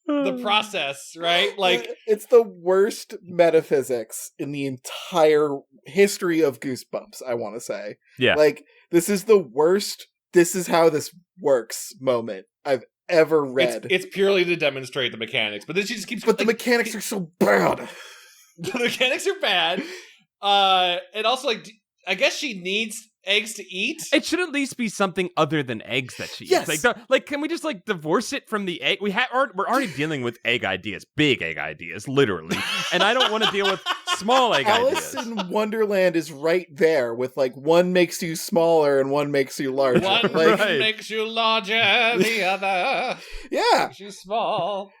the process, right? Like, it's the worst metaphysics in the entire history of Goosebumps, I want to say. Yeah. Like, this is the worst, this is how this works moment I've ever read. It's purely to demonstrate the mechanics, but then she just keeps... But the mechanics are so bad. The mechanics are bad. And also, like, I guess she needs eggs to eat. It should at least be something other than eggs that she eats. Like, can we just like divorce it from the egg? We're already dealing with egg ideas, big egg ideas, literally, and I don't want to deal with small egg ideas. Alice in Wonderland is right there with like one makes you smaller and one makes you larger. One makes you larger, the other makes you small.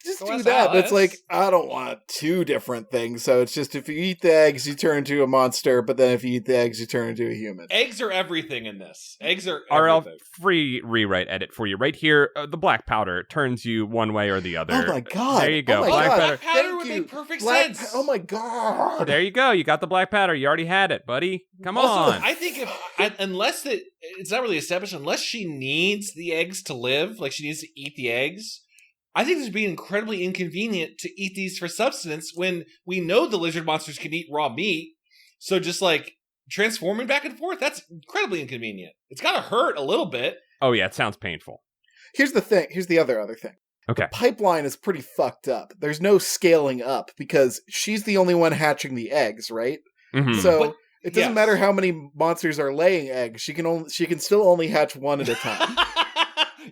Just do that. But it's like, I don't want two different things. So it's just if you eat the eggs, you turn into a monster. But then if you eat the eggs, you turn into a human. Eggs are everything in this. Eggs are everything. RL, free rewrite edit for you. Right here, the black powder turns you one way or the other. Oh my God. There you go. Black powder would make perfect sense. Oh my God. There you go. You got the black powder. You already had it, buddy. Come on. I think unless it's not really established, unless she needs the eggs to live, like she needs to eat the eggs, I think this would be incredibly inconvenient to eat these for substance when we know the lizard monsters can eat raw meat. So just like transforming back and forth, that's incredibly inconvenient. It's got to hurt a little bit. Oh yeah, it sounds painful. Here's the thing. Here's the other thing. Okay. The pipeline is pretty fucked up. There's no scaling up because she's the only one hatching the eggs, right? Mm-hmm. So it doesn't matter how many monsters are laying eggs. She can still only hatch one at a time.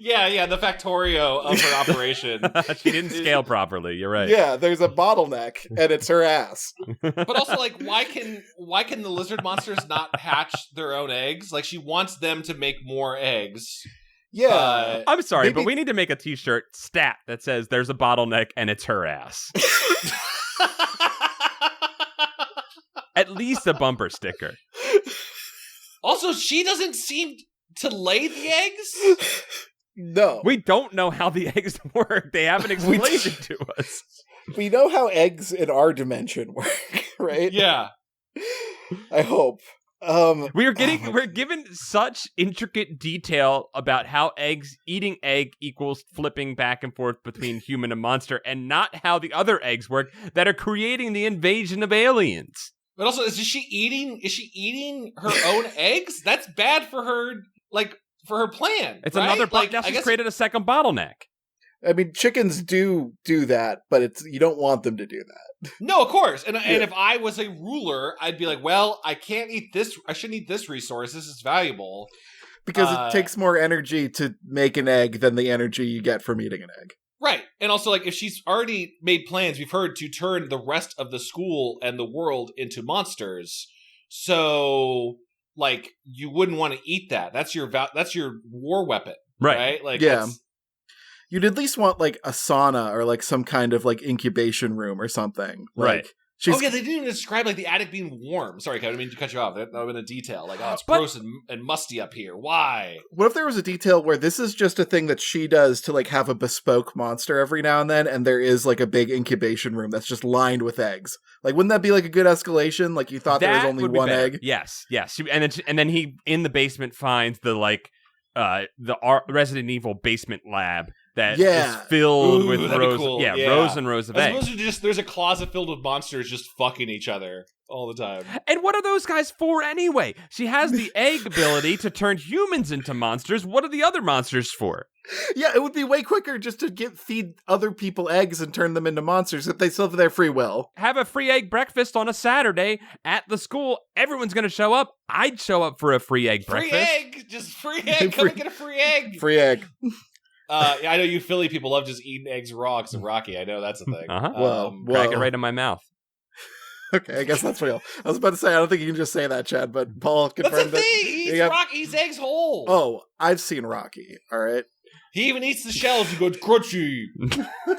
Yeah, the factorio of her operation. She didn't scale properly, you're right. Yeah, there's a bottleneck, and it's her ass. But also, like, why can the lizard monsters not hatch their own eggs? Like, she wants them to make more eggs. Yeah. I'm sorry, but we need to make a t-shirt stat that says there's a bottleneck and it's her ass. At least a bumper sticker. Also, she doesn't seem to lay the eggs. No. We don't know how the eggs work. They haven't explained it to us. We know how eggs in our dimension work, right? Yeah. I hope. We're given such intricate detail about how eating egg equals flipping back and forth between human and monster, and not how the other eggs work that are creating the invasion of aliens. But also, is she eating her own eggs? That's bad for her, for her plan. It's right? another now she's created a second bottleneck. I mean, chickens do that, but you don't want them to do that. No, of course. And if I was a ruler, I'd be like, well, I can't eat this. I shouldn't eat this resource. This is valuable. Because it takes more energy to make an egg than the energy you get from eating an egg. Right. And also, if she's already made plans, we've heard, to turn the rest of the school and the world into monsters. So, you wouldn't want to eat that. That's your war weapon. Right? Yeah. You'd at least want, a sauna or, some kind of, incubation room or something. Right. They didn't even describe, the attic being warm. Sorry, Kevin, I didn't mean to cut you off. That would have been a detail. It's gross and musty up here. Why? What if there was a detail where this is just a thing that she does to, have a bespoke monster every now and then, and there is, a big incubation room that's just lined with eggs? Wouldn't that be, a good escalation? You thought there was only one egg? Yes. And then he, in the basement, finds the Resident Evil basement lab that is filled with rows, cool. rows and rows of eggs. As opposed to there's a closet filled with monsters just fucking each other all the time. And what are those guys for anyway? She has the egg ability to turn humans into monsters. What are the other monsters for? Yeah, it would be way quicker just to feed other people eggs and turn them into monsters if they still have their free will. Have a free egg breakfast on a Saturday at the school. Everyone's going to show up. I'd show up for a free egg breakfast. Free egg! Just free egg! Come and get a free egg! Free egg. I know you Philly people love just eating eggs raw because of Rocky. I know that's a thing. Uh-huh. Crack it right in my mouth. Okay, I guess that's real. I was about to say, I don't think you can just say that, Chad, but Paul confirmed that's the thing! He eats eggs whole! Oh, I've seen Rocky, alright? He even eats the shells. He goes, crunchy! He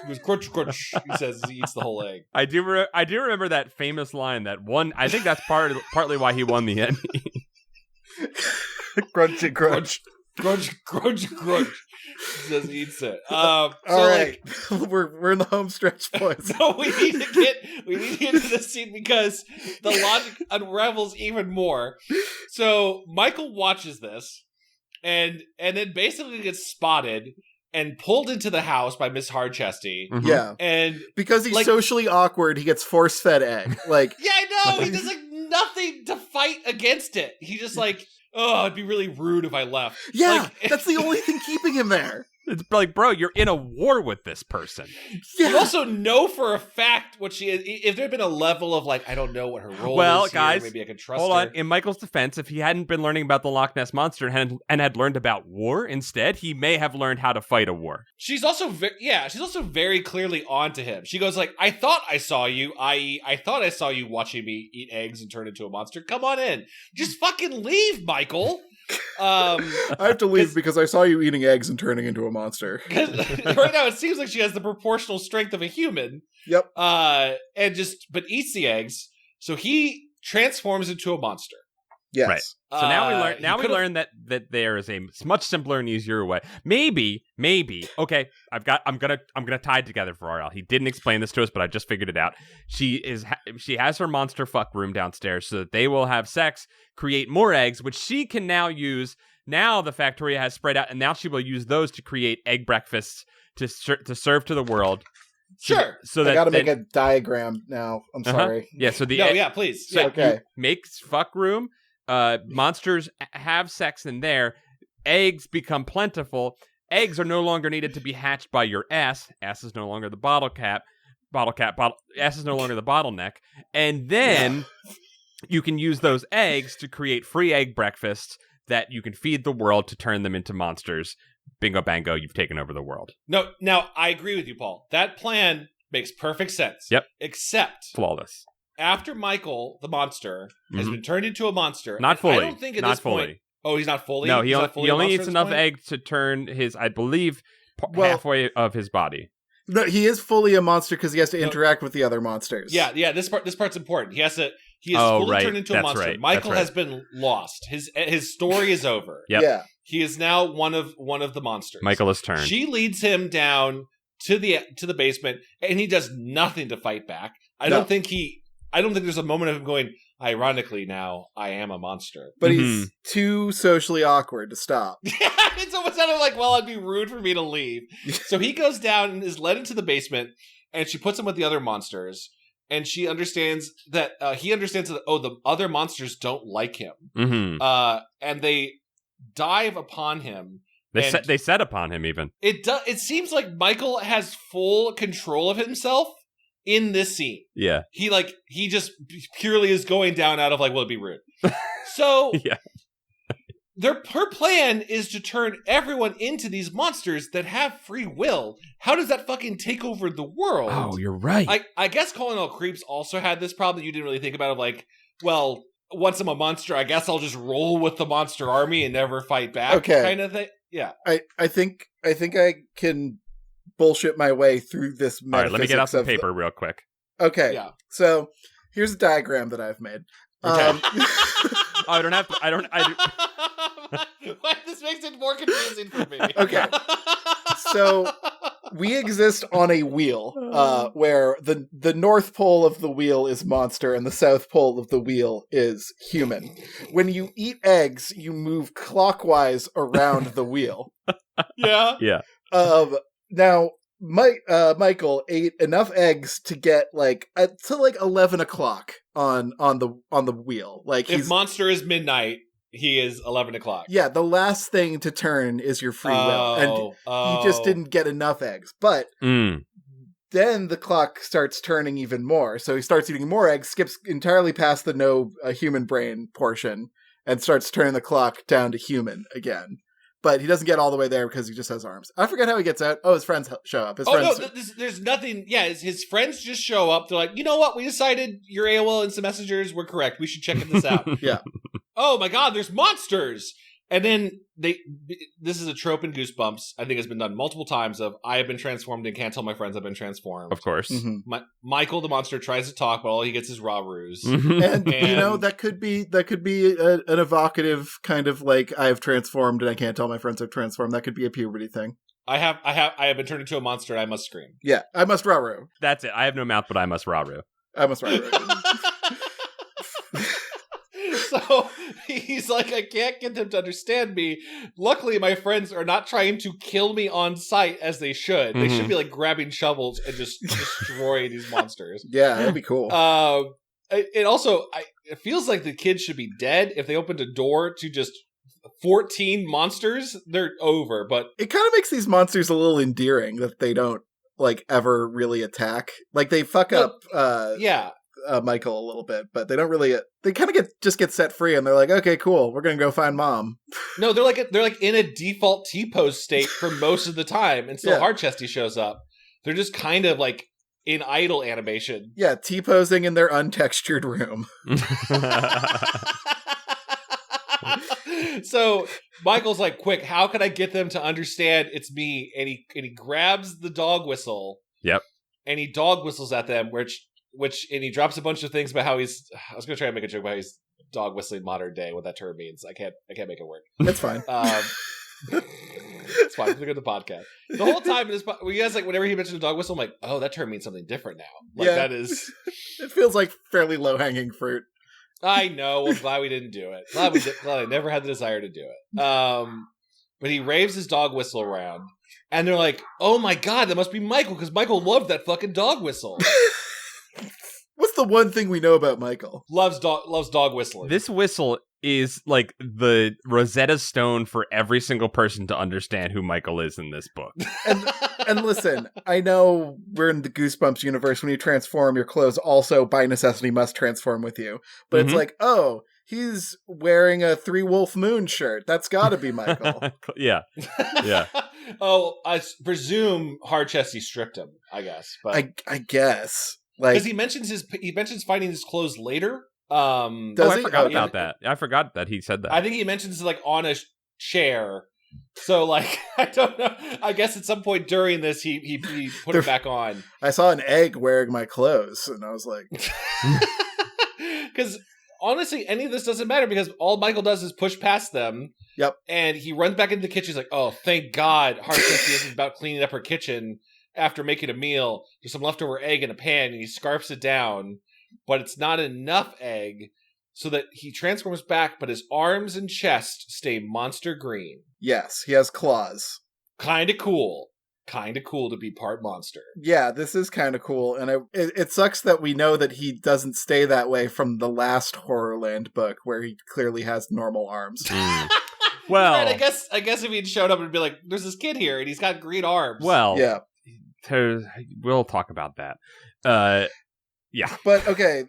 goes, crunch, crunch, he says as he eats the whole egg. I do remember that famous line that won. I think that's partly why he won the Emmy. Crunchy, crunch. Crunch, crunch, crunch. He says he eats it. All right. We're in the home stretch, boys. So we need to get into this scene because the logic unravels even more. So Michael watches this and then basically gets spotted and pulled into the house by Miss Hardchesty. Mm-hmm. Yeah. And because he's socially awkward, he gets force-fed egg. Yeah, I know. He does nothing to fight against it. He just oh, it'd be really rude if I left. Yeah, that's the only thing keeping him there. It's bro, you're in a war with this person. Yeah. You also know for a fact what she is. If there had been a level of I don't know what her role is. Well, guys, maybe I could trust hold her. on. In Michael's defense, if he hadn't been learning about the Loch Ness Monster and had learned about war instead, he may have learned how to fight a war. She's also very clearly on to him. She goes I thought I saw you, i.e. I thought I saw you watching me eat eggs and turn into a monster. Come on in. Just fucking leave, Michael. I have to leave because I saw you eating eggs and turning into a monster. Right now, it seems like she has the proportional strength of a human. Yep. But eats the eggs, so he transforms into a monster. Yes. Right. So now we learn that there is a much simpler and easier way. Maybe. Okay, I'm gonna tie it together for RL. He didn't explain this to us, but I just figured it out. She has her monster fuck room downstairs, so that they will have sex, create more eggs, which she can now use. Now the Factoria has spread out, and now she will use those to create egg breakfasts to serve to the world. Sure. So I gotta make a diagram now. I'm sorry. Yeah. So please. So okay. Makes fuck room. Monsters have sex in there. Eggs become plentiful. Eggs are no longer needed to be hatched by your ass. Ass is no longer the bottle cap. Ass is no longer the bottleneck. And then you can use those eggs to create free egg breakfasts that you can feed the world to turn them into monsters. Bingo bango, you've taken over the world. No, now I agree with you, Paul. That plan makes perfect sense. Yep. Except flawless. After Michael, the monster, has been turned into a monster. Not fully. I don't think at this point. Oh, he's not fully? No, he only eats enough egg to turn his, I believe, halfway of his body. No, he is fully a monster because he has to interact with the other monsters. Yeah. This part's important. He has to. He is fully turned into a monster. Right. Michael has been lost. His story is over. Yep. Yeah. He is now one of the monsters. Michael has turned. She leads him down to the basement, and he does nothing to fight back. I don't think there's a moment of him going, ironically, now I am a monster. But he's too socially awkward to stop. It's almost kind of like, well, it'd be rude for me to leave. So he goes down and is led into the basement, and she puts him with the other monsters. And she understands that he understands that the other monsters don't like him, and they dive upon him. They set upon him even. It seems like Michael has full control of himself in this scene. Yeah, he just purely is going down out of like, well, it'd be rude. So yeah. Her plan is to turn everyone into these monsters that have free will. How does that fucking take over the world? Oh, you're right. I guess Calling All Creeps also had this problem that you didn't really think about of like, well, once I'm a monster, I guess I'll just roll with the monster army and never fight back kind of thing. Yeah. I think I can bullshit my way through this metaphysics. All right, let me get out some paper real quick. Okay. Yeah. So here's a diagram that I've made. Okay. I don't. This makes it more confusing for me. Okay. So we exist on a wheel where the north pole of the wheel is monster and the south pole of the wheel is human. When you eat eggs, you move clockwise around the wheel. Yeah. Yeah. Now, Michael ate enough eggs to get to 11 o'clock on the wheel. Like, if monster is midnight, he is 11 o'clock. Yeah, the last thing to turn is your free will, and he just didn't get enough eggs. But then the clock starts turning even more, so he starts eating more eggs, skips entirely past the no human brain portion, and starts turning the clock down to human again. But he doesn't get all the way there because he just has arms. I forget how he gets out. Oh, his friends show up. There's nothing. Yeah, his friends just show up. They're like, you know what? We decided your AOL Instant Messengers were correct. We should check this out. Yeah. Oh my God, there's monsters. And then this is a trope in Goosebumps. I think it's been done multiple times of, I have been transformed and can't tell my friends I've been transformed. Of course. Mm-hmm. Michael, the monster, tries to talk, but all he gets is raw ruse. And you know, that could be an evocative kind of like, I have transformed and I can't tell my friends I've transformed. That could be a puberty thing. I have been turned into a monster and I must scream. Yeah, I must rah-roo. That's it. I have no mouth, but I must rah-roo. I must rah-roo. So he's like, I can't get them to understand me. Luckily, my friends are not trying to kill me on sight as they should. They should be like grabbing shovels and just destroying these monsters. Yeah, that'd be cool. It feels like the kids should be dead. If they opened a door to just 14 monsters, they're over. But it kind of makes these monsters a little endearing that they don't like ever really attack. Like they fuck up. Yeah. Michael a little bit, but they don't really. They kind of get set free, and they're like, "Okay, cool, we're gonna go find mom." No, they're like in a default T-pose state for most of the time until Hardchesty shows up. They're just kind of like in idle animation. Yeah, T-posing in their untextured room. So Michael's like, "Quick, how can I get them to understand it's me?" And he grabs the dog whistle. Yep. And he dog whistles at them, and he drops a bunch of things about how I was going to try and make a joke about how he's dog whistling modern day, what that term means. I can't make it work. That's fine. It's fine. Look at the podcast. The whole time in this, you guys, like, whenever he mentioned a dog whistle, I'm like, oh, that term means something different now. Like, that is. It feels like fairly low hanging fruit. I know. I'm glad we didn't do it. Glad I never had the desire to do it. But he raves his dog whistle around, and they're like, oh my God, that must be Michael, because Michael loved that fucking dog whistle. What's the one thing we know about Michael? Loves dog whistling. This whistle is like the Rosetta Stone for every single person to understand who Michael is in this book. And listen, I know we're in the Goosebumps universe. When you transform, your clothes also by necessity must transform with you. But it's like, oh, he's wearing a 3 Wolf Moon shirt. That's got to be Michael. Yeah. Oh, I presume Hardchesty stripped him, I guess. But I guess. Because he mentions finding his clothes later. I forgot about that. I forgot that he said that. I think he mentions like on a chair. So like, I don't know. I guess at some point during this, he put it back on. I saw an egg wearing my clothes, and I was like, Because honestly, any of this doesn't matter because all Michael does is push past them. Yep. And he runs back into the kitchen. He's like, oh, thank God Harchestie isn't about cleaning up her kitchen after making a meal. There's some leftover egg in a pan, and he scarfs it down. But it's not enough egg, so that he transforms back, but his arms and chest stay monster green. Yes, he has claws. Kind of cool. Kind of cool to be part monster. Yeah, this is kind of cool, and it sucks that we know that he doesn't stay that way from the last Horrorland book, where he clearly has normal arms. Well, right, I guess if he'd showed up and be like, "There's this kid here, and he's got green arms." Well, yeah, we'll talk about that. Yeah, but okay.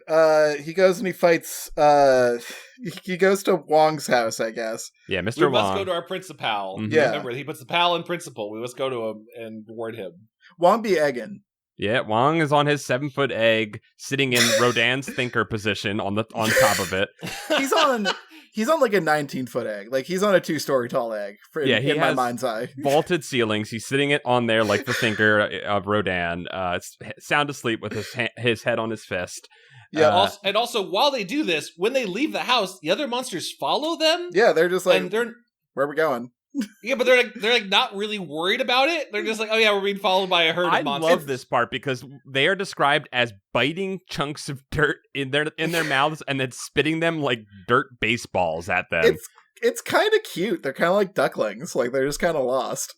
He goes and he fights. He goes to Wong's house, I guess. Yeah, Mr. We Wong. must go to our principal. Mm-hmm. Yeah, remember he puts the pal in principal. We must go to him and warn him. Wong be egging. Yeah, Wong is on his 7-foot egg, sitting in Rodin's thinker position on top of it. He's on like a 19-foot egg. Like he's on a 2-story tall egg. In my mind's eye. Vaulted ceilings. He's sitting it on there like the thinker of Rodin. Sound asleep with his head on his fist. Yeah. And also, while they do this, when they leave the house, the other monsters follow them. Yeah, they're just like, and they're, where are we going? Yeah, but they're like not really worried about it. They're just like, oh yeah, we're being followed by a herd of monsters. I love this part because they are described as biting chunks of dirt in their mouths and then spitting them like dirt baseballs at them. It's kind of cute. They're kind of like ducklings. Like they're just kind of lost.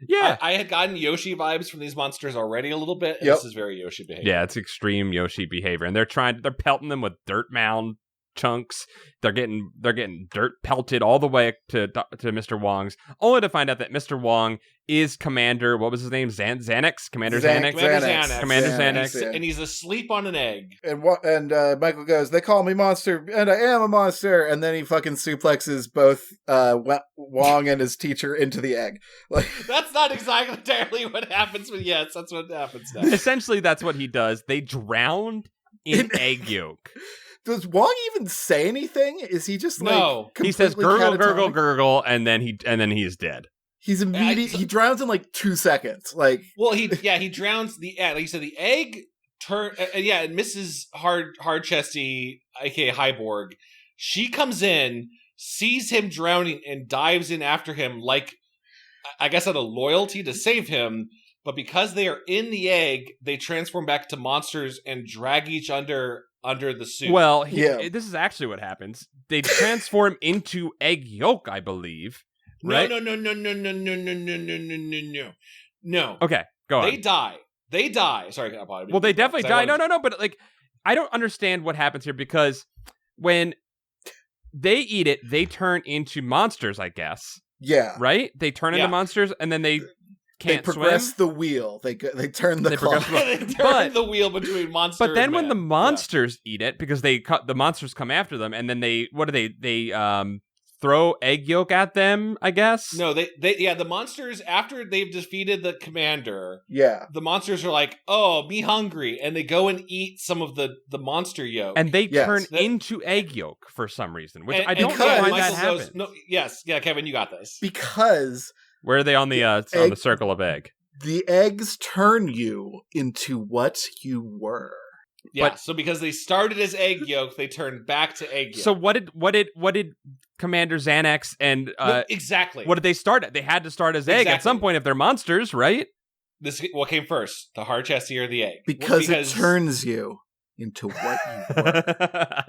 Yeah, I had gotten Yoshi vibes from these monsters already a little bit. And This is very Yoshi behavior. Yeah, it's extreme Yoshi behavior, and they're pelting them with dirt mound chunks. They're getting dirt pelted all the way to Mr. Wong's, only to find out that Mr. Wong is Commander. What was his name? Xanax. Commander Xanax. Commander Xanax. And he's asleep on an egg. And Michael goes, "They call me monster, and I am a monster." And then he fucking suplexes both Wong and his teacher into the egg. Like that's not exactly entirely what happens, but yes, that's what happens now. Essentially, that's what he does. They drowned in egg yolk. Does Wong even say anything? Is he just like no? He says gurgle, gurgle, gurgle, and then he's dead. He's immediate. He drowns in like 2 seconds. Like, well, he drowns the egg. Like you said, the egg turn. And Mrs. Hardchesty, aka Hyborg, she comes in, sees him drowning, and dives in after him. Like, I guess out of loyalty to save him. But because they are in the egg, they transform back to monsters and drag each under the suit. Well, this is actually what happens. They transform into egg yolk, I believe. Right? No. Okay, go on. They die. Sorry, Paul. Well, they definitely die. No. But like, I don't understand what happens here because when they eat it, they turn into monsters. I guess. Yeah. Right. They turn into monsters, and then they progress swim. The wheel. They turn the clock. They turn the wheel between monsters. But then when the monsters eat it, because the monsters come after them, and then they throw egg yolk at them, I guess. No, the monsters, after they've defeated the commander, the monsters are like, oh, me hungry, and they go and eat some of the monster yolk, and they turn into egg yolk for some reason, which I don't know why that happens. Kevin, you got this. Because where are they on the circle of egg? The eggs turn you into what you were. Yeah, so because they started as egg yolk, they turned back to egg yolk. So what did Commander Xanax and exactly? What did they start at? They had to start as egg at some point if they're monsters, right? What came first, the Hardchestie or the egg? Because it turns you into what you were.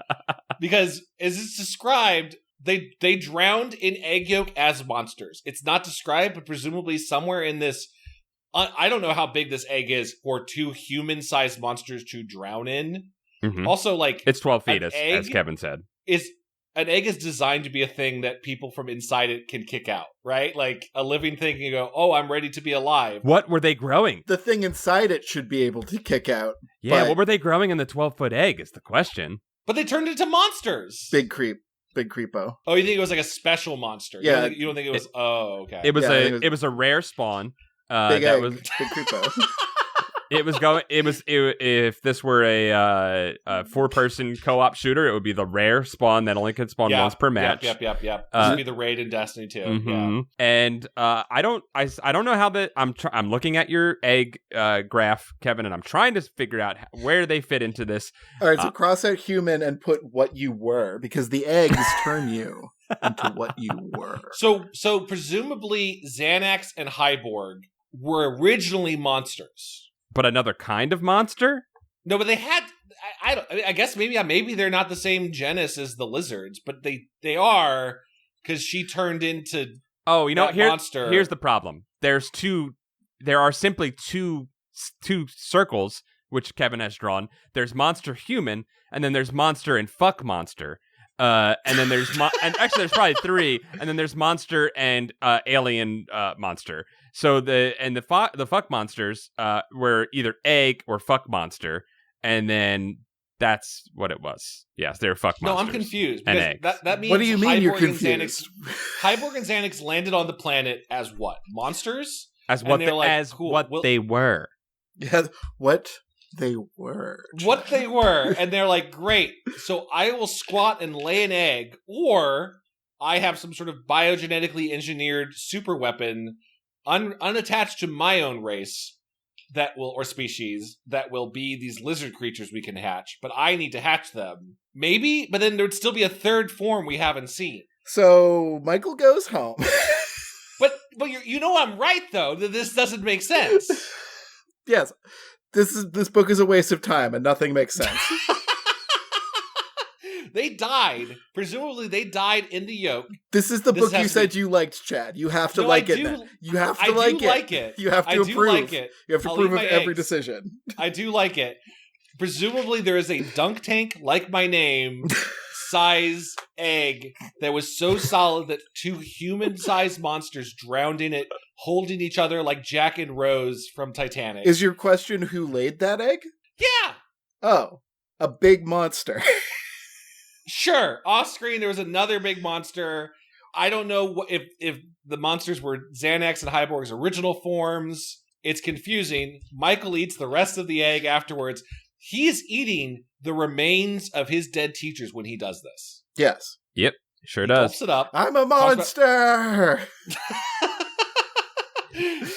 Because as it's described, they drowned in egg yolk as monsters. It's not described, but presumably somewhere in this. I don't know how big this egg is for 2 human-sized monsters to drown in. Mm-hmm. Also, like it's 12 feet, as Kevin said. An egg is designed to be a thing that people from inside it can kick out, right? Like a living thing can go, "Oh, I'm ready to be alive." What were they growing? The thing inside it should be able to kick out. Yeah, what were they growing in the 12-foot egg? Is the question. But they turned into monsters. Big creepo. Oh, you think it was like a special monster? Yeah, you don't think it was? Oh, okay. It was a rare spawn. Big creepo. If this were a 4-person co-op shooter, it would be the rare spawn that only can spawn once per match. Yep. This would be the raid in Destiny 2. Mm-hmm. Yeah. And I don't know how I'm looking at your egg graph, Kevin, and I'm trying to figure out where they fit into this. All right, so cross out human and put what you were, because the eggs turn you into what you were. So presumably Xanax and Hyborg were originally monsters, but another kind of monster. No, but they had. I guess maybe they're not the same genus as the lizards, but they are, because she turned into. Oh, monster. Here's the problem. There are simply two circles which Kevin has drawn. There's monster human, and then there's monster and fuck monster. And then there's and actually there's probably 3, and then there's monster and alien monster. So the fuck monsters were either egg or fuck monster, and then that's what it was. Yes, they're fuck monsters. No, I'm confused. And eggs. That means what do you mean you're confused? Hyborg and Xanax landed on the planet as what? Monsters? As what they were. Yeah, what they were. What they were. And they're like, great, so I will squat and lay an egg, or I have some sort of biogenetically engineered super weapon unattached to my own race or species that will be these lizard creatures we can hatch, but I need to hatch them. Maybe, but then there'd still be a third form we haven't seen. So Michael goes home. But I'm right, though, that this doesn't make sense. Yes. This book is a waste of time and nothing makes sense. They died. Presumably they died in the yoke. This is the book you said you liked, Chad. You have to like it. You have to like it. You have to approve. Like it. You have to approve of every decision. I do like it. Presumably there is a dunk tank, like my name, size egg that was so solid that 2 human-sized monsters drowned in it, holding each other like Jack and Rose from Titanic. Is your question who laid that egg? Yeah. Oh, a big monster. Sure. Off screen, there was another big monster. I don't know if the monsters were Xanax and Hyborg's original forms. It's confusing. Michael eats the rest of the egg afterwards. He is eating the remains of his dead teachers when he does this. Yes. Yep. Sure does. Gulps it up. I'm a monster!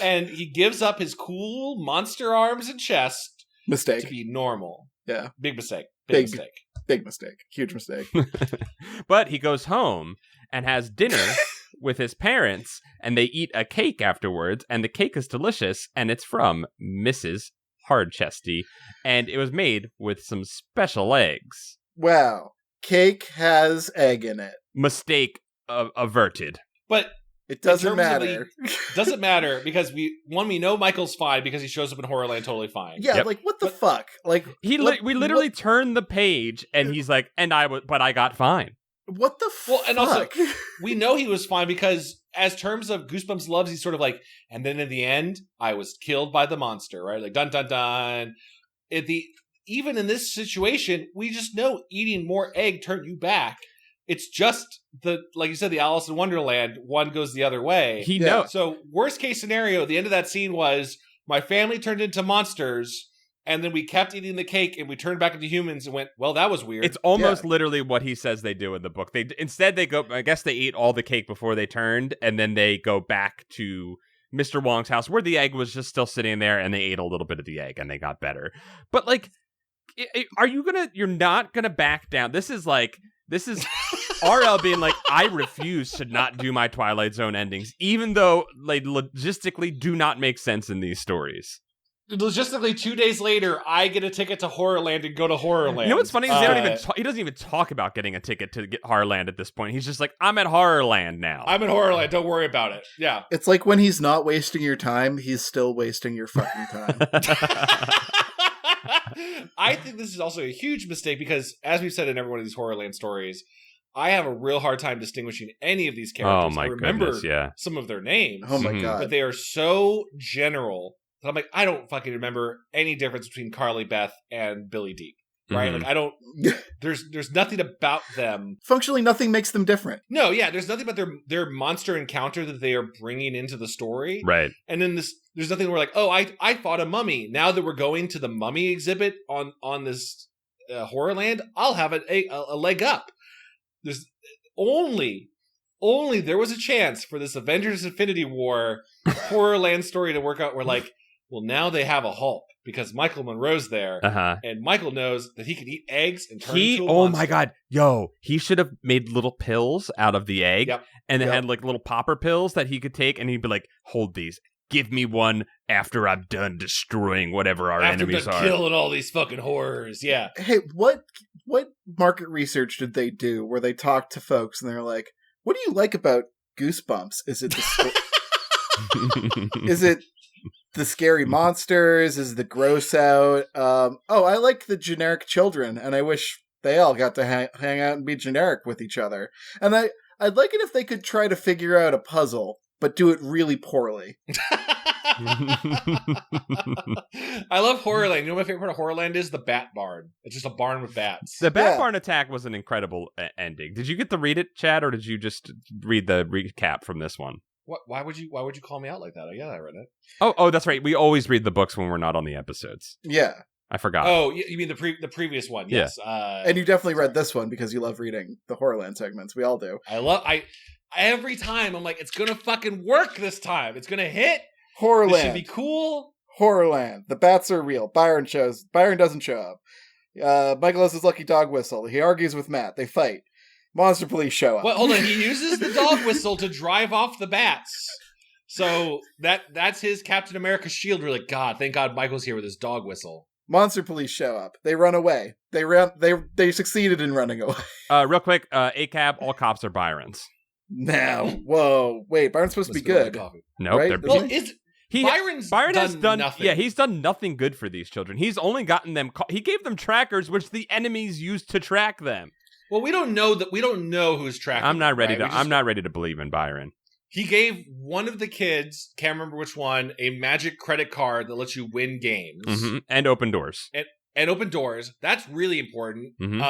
And he gives up his cool monster arms and chest. Mistake. To be normal. Yeah. Big mistake. Big mistake. Big mistake. Huge mistake. But he goes home and has dinner with his parents, and they eat a cake afterwards, and the cake is delicious, and it's from Mrs. Hardchesty, and it was made with some special eggs. Wow. Cake has egg in it. Mistake averted. But it doesn't matter. Doesn't matter because we know Michael's fine because he shows up in Horrorland totally fine. Yeah, like what the fuck? Like we literally turned the page and he's like, but I got fine. What the fuck? Well, and also we know he was fine because as terms of Goosebumps loves, he's sort of like, and then in the end, I was killed by the monster, right? Like dun dun dun. Even in this situation, we just know eating more egg turned you back. It's just like you said, the Alice in Wonderland, one goes the other way. He knows. So worst case scenario, the end of that scene was my family turned into monsters, and then we kept eating the cake, and we turned back into humans and went, well, that was weird. It's almost literally what he says they do in the book. Instead they go, I guess they ate all the cake before they turned, and then they go back to Mr. Wong's house where the egg was just still sitting there, and they ate a little bit of the egg, and they got better. But like, you're not gonna back down. This is RL being like, I refuse to not do my Twilight Zone endings, even though they logistically do not make sense in these stories. Logistically, 2 days later, I get a ticket to Horrorland and go to Horrorland. You know what's funny? He doesn't even talk about getting a ticket to get Horrorland at this point. He's just like, I'm at Horrorland now. I'm at Horrorland. Don't worry about it. Yeah. It's like when he's not wasting your time, he's still wasting your fucking time. I think this is also a huge mistake because, as we've said in every one of these Horrorland stories, I have a real hard time distinguishing any of these characters. Oh my I remember goodness, yeah. some of their names. Oh my god. But they are so general that I'm like, I don't fucking remember any difference between Carly Beth and Billy Deep. right? Like I don't. There's nothing about them. Functionally, nothing makes them different. No, yeah, there's nothing about their monster encounter that they are bringing into the story, right? And then there's nothing where like, oh, I fought a mummy. Now that we're going to the mummy exhibit on this Horrorland, I'll have a leg up. There's only there was a chance for this Avengers Infinity War Horrorland story to work out. Where like, well, now they have a Hulk. Because Michael Monroe's there, and Michael knows that he can eat eggs and turn into a monster. Oh my god, he should have made little pills out of the egg, and they had like little popper pills that he could take, and he'd be like, hold these, give me one after I'm done destroying whatever our enemies are. Killing all these fucking horrors, yeah. Hey, what market research did they do where they talked to folks and they're like, what do you like about Goosebumps? Is it is it the scary monsters? Is the gross out? I like the generic children, and I wish they all got to hang out and be generic with each other. And I'd like it if they could try to figure out a puzzle, but do it really poorly. I love Horrorland. You know what my favorite part of Horrorland is? The Bat Barn. It's just a barn with bats. The Bat Barn attack was an incredible ending. Did you get to read it, Chad, or did you just read the recap from this one? What? Why would you call me out like that? Yeah, I read it. Oh, that's right. We always read the books when we're not on the episodes. Yeah, I forgot. Oh, you mean the previous one? Yes. Yeah. And you definitely read this one because you love reading the Horrorland segments. We all do. I every time I'm like, it's gonna fucking work this time. It's gonna hit. Horrorland. This should be cool. Horrorland. The bats are real. Byron doesn't show up. Michael has his lucky dog whistle. He argues with Matt. They fight. Monster police show up. Well, hold on. He uses the dog whistle to drive off the bats. So that's his Captain America shield. We're like, God, thank God Michael's here with his dog whistle. Monster police show up. They run away. They succeeded in running away. Real quick, ACAB, all cops are Byrons. Now, whoa, wait, Byron's supposed to be good. No, right? Byron has done nothing. Yeah, he's done nothing good for these children. He's only gotten them. He gave them trackers, which the enemies used to track them. Well, we don't know that. We don't know who's tracking. I'm not ready right? I'm not ready to believe in Byron. He gave one of the kids, can't remember which one, a magic credit card that lets you win games and open dours. And open doors. That's really important. Mm-hmm.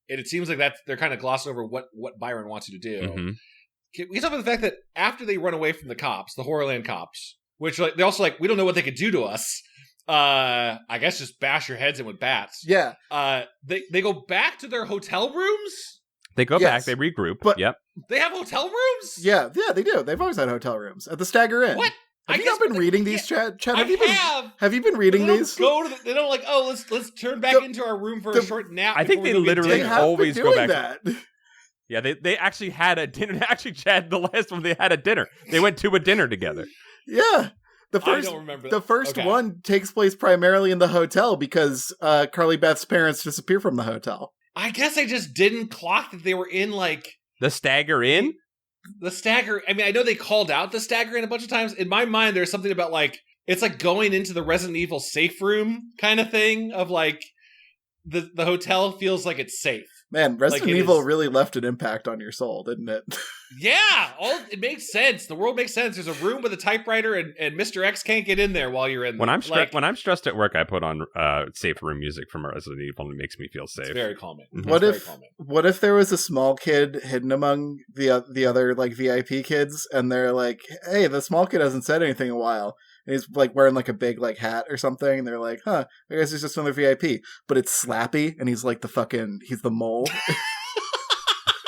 And it seems like they're kind of glossing over what Byron wants you to do. Mm-hmm. We talk about the fact that after they run away from the cops, the Horrorland cops, which they also we don't know what they could do to us. I guess just bash your heads in with bats. Yeah. They go back to their hotel rooms. They go back. They regroup. But yep. They have hotel rooms. Yeah, they do. They've always had hotel rooms at the Stagger Inn. What? Have you not been reading these, Chad? Have you been reading these? They don't like. Oh, let's turn back into our room for a short nap. I think they literally always go back. That. Yeah, they actually had a dinner. Actually, Chad, the last one they had a dinner. They went to a dinner together. Yeah. I don't remember that. The first one takes place primarily in the hotel because Carly Beth's parents disappear from the hotel. I guess I just didn't clock that they were in the Stagger Inn. The Stagger. I mean, I know they called out the Stagger Inn a bunch of times. In my mind, there's something about it's like going into the Resident Evil safe room kind of thing of the hotel feels like it's safe. Man, Resident Evil really left an impact on your soul, didn't it? Yeah, it makes sense. The world makes sense. There's a room with a typewriter, and Mr. X can't get in there while you're in there. When I'm stressed at work, I put on safe room music from Resident Evil, and it makes me feel safe. It's very calming. Mm-hmm. What if there was a small kid hidden among the other VIP kids, and they're like, "Hey, the small kid hasn't said anything in a while." And he's wearing a big hat or something, and they're like, "Huh, I guess he's just another VIP." But it's Slappy, and he's he's the mole.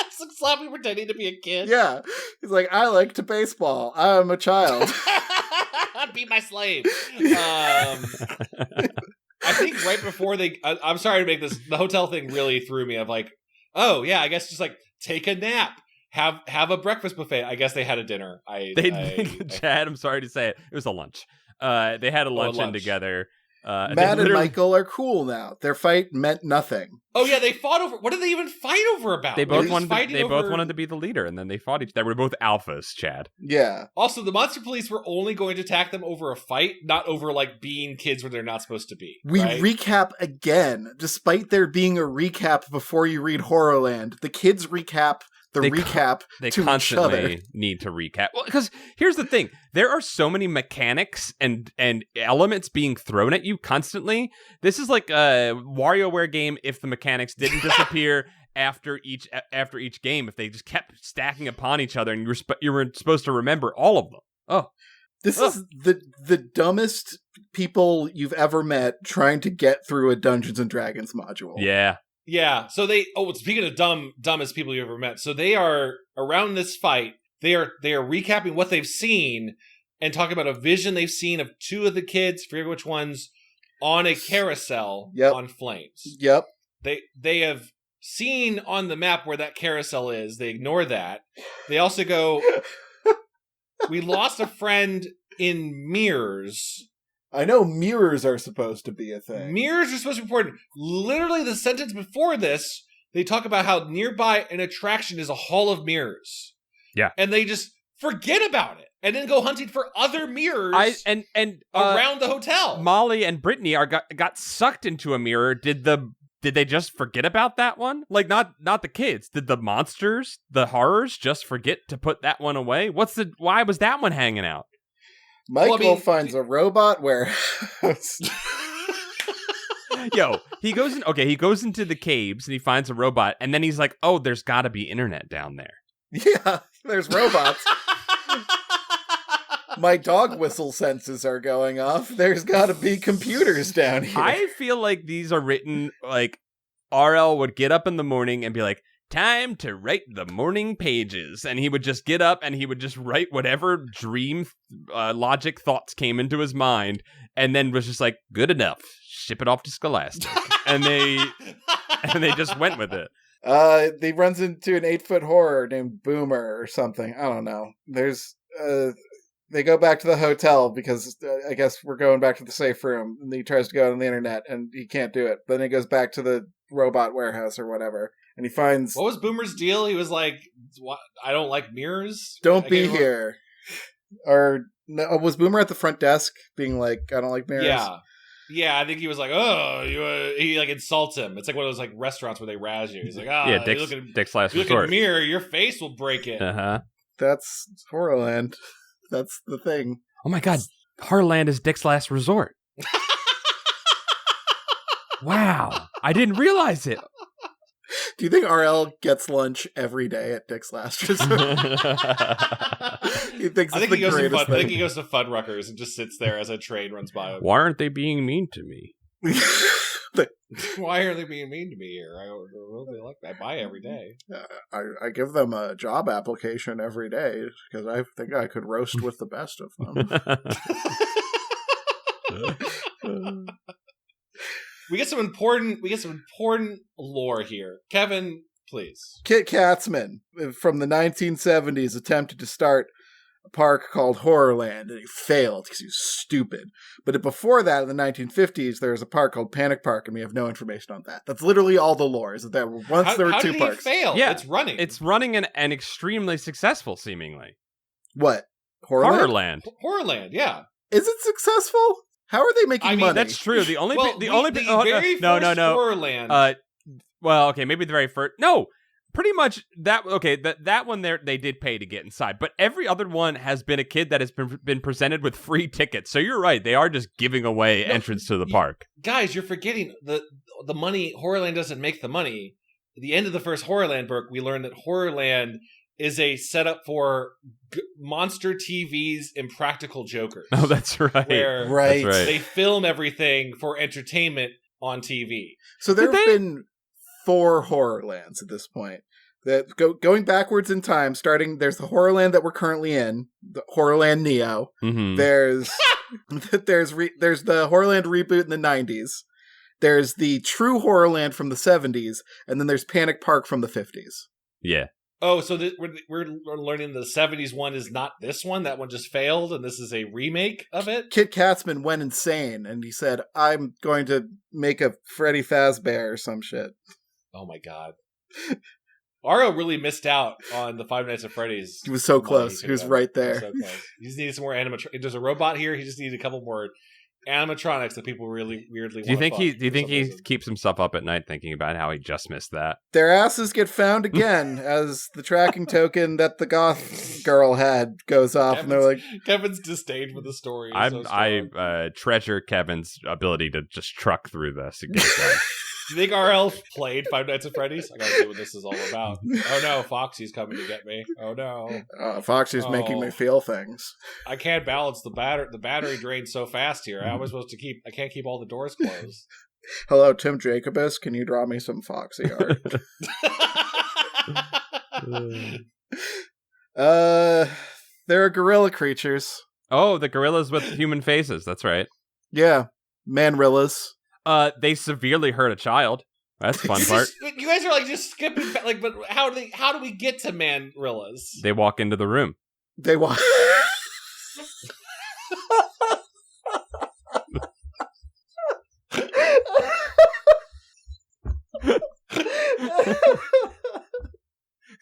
It's like Slappy pretending to be a kid. Yeah, he's like, "I like to baseball. I'm a child." Beat my slave. I think right before I'm sorry to make this. The hotel thing really threw me. Of oh yeah, I guess just take a nap. Have a breakfast buffet. I guess they had a dinner. Chad, I'm sorry to say it. It was a lunch. They had a luncheon together. Matt and Michael are cool now. Their fight meant nothing. Oh yeah, they fought over. What did they even fight over about? They both wanted to be the leader, and then they fought each. They were both alphas, Chad. Yeah. Also, the monster police were only going to attack them over a fight, not over like being kids where they're not supposed to be. We recap again, despite there being a recap before you read Horrorland. The kids recap. They constantly need to recap. Well, because here's the thing. There are so many mechanics and elements being thrown at you constantly. This is like a WarioWare game if the mechanics didn't disappear after each game, if they just kept stacking upon each other and you were supposed to remember all of them. This is the dumbest people you've ever met trying to get through a Dungeons and Dragons module. Yeah. Yeah, so speaking of dumbest people you ever met, so they are around this fight. They are recapping what they've seen and talking about a vision they've seen of two of the kids, forget which ones, on a carousel on flames. Yep. They have seen on the map where that carousel is. They ignore that. They also go, we lost a friend in mirrors. I know mirrors are supposed to be a thing. Mirrors are supposed to be important. Literally, the sentence before this, they talk about how nearby an attraction is a hall of mirrors. Yeah. And they just forget about it and then go hunting for other mirrors around the hotel. Molly and Brittany got sucked into a mirror. Did they just forget about that one? Like, not the kids. Did the monsters, the horrors, just forget to put that one away? Why was that one hanging out? Michael finds a robot warehouse. Yo, he goes into the caves and he finds a robot, and then he's like, oh, there's gotta be internet down there. Yeah, there's robots. My dog whistle senses are going off. There's gotta be computers down here. I feel like these are written like RL would get up in the morning and be like, time to write the morning pages, and he would just get up and he would just write whatever dream logic thoughts came into his mind, and then was just like, good enough, ship it off to Scholastic. and they just went with it. He runs into an 8-foot horror named Boomer or something. I don't know. There's they go back to the hotel because I guess we're going back to the safe room, and he tries to go on the internet and he can't do it. Then he goes back to the robot warehouse or whatever. And he finds... What was Boomer's deal? He was like, I don't like mirrors? Don't be here. Or was Boomer at the front desk being like, I don't like mirrors? Yeah, I think he was like, oh, he like insults him. It's like one of those like restaurants where they razz you. He's like, yeah, Dick's Last Resort. Look at a mirror, your face will break it. Uh-huh. That's Horrorland. That's the thing. Oh my god, Horrorland is Dick's Last Resort. Wow, I didn't realize it. Do you think RL gets lunch every day at Dick's Last Resort? He thinks I think he goes to Fuddruckers and just sits there as a train runs by him. Why aren't they being mean to me? Why are they being mean to me here? I buy every day. I give them a job application every day because I think I could roast with the best of them. We get some important lore here. Kevin, please. Kit Katzman from the 1970s attempted to start a park called Horrorland, and he failed because he was stupid. But before that, in the 1950s, there was a park called Panic Park, and we have no information on that. That's literally all the lore, is that there were two parks. How did he fail? Yeah, it's running and extremely successul, seemingly. What? Horrorland? Horrorland, yeah. Is it successsul? How are they making money? That's true. The only very first Horrorland. Maybe the very first. No, pretty much that. Okay, that one there they did pay to get inside, but every other one has been a kid that has been presented with free tickets. So you're right; they are just giving away entrance to the park. Guys, you're forgetting the money. Horrorland doesn't make the money. At the end of the first Horrorland book, we learned that Horrorland is a setup for monster TV's Impractical Jokers. Oh, that's right. That's right. They film everything for entertainment on TV. So there have been 4 Horrorlands at this point. That going backwards in time, there's the Horrorland that we're currently in, the Horrorland Neo. Mm-hmm. There's the Horrorland reboot in the 90s. There's the true Horrorland from the 70s, and then there's Panic Park from the 50s. Yeah. Oh, so we're learning the 70s one is not this one? That one just failed, and this is a remake of it? Kit Katzman went insane, and he said, I'm going to make a Freddy Fazbear or some shit. Oh my god. Ario really missed out on the Five Nights at Freddy's. He was so close. He was right there. So close. He just needed some more animatronics. There's a robot here. He just needed a couple more animatronics that people really weirdly do you think he keeps himself up at night thinking about how he just missed that? Their asses get found again as the tracking token that the goth girl had goes off, and they're like, Kevin's disdain for the story. I treasure Kevin's ability to just truck through this and get it done. Do you think RL played Five Nights at Freddy's? I gotta see what this is all about. Oh no, Foxy's coming to get me. Oh no. Foxy's making me feel things. I can't balance the battery drains so fast here. How am I supposed to I can't keep all the doors closed. Hello, Tim Jacobus. Can you draw me some Foxy art? There are gorilla creatures. Oh, the gorillas with human faces. That's right. Yeah. Manrillas. They severely hurt a child. That's the fun part. You guys are like just skipping, like, but how do we get to Manrillas? They walk into the room. They walk.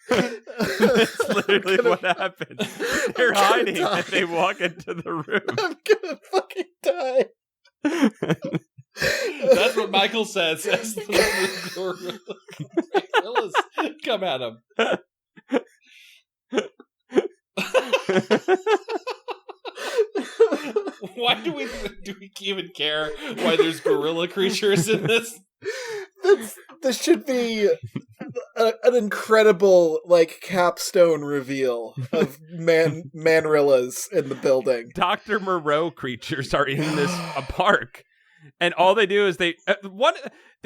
That's literally what happens. They're hiding and they walk into the room. I'm gonna fucking die. That's what Michael says as the gorillas come at him. Why do we even care why there's gorilla creatures in this? This should be an incredible, like, capstone reveal of Manrillas in the building. Dr. Moreau creatures are in this park. And all they do is they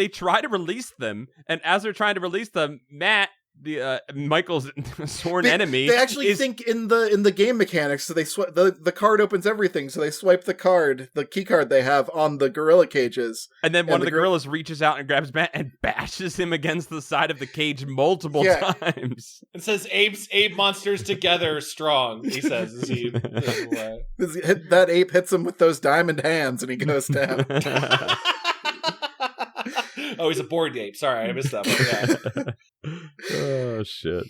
try to release them, and as they're trying to release them, Matt, Michael's sworn enemy, they actually think in the game mechanics. So they the card opens everything, so they swipe the key card they have on the gorilla cages, and then one of the gorillas reaches out and grabs Matt and bashes him against the side of the cage multiple times. It says ape monsters together strong. He says as he that ape hits him with those diamond hands, and he goes down. Oh, he's a bored ape. Sorry, I missed that one. Yeah. Oh, shit.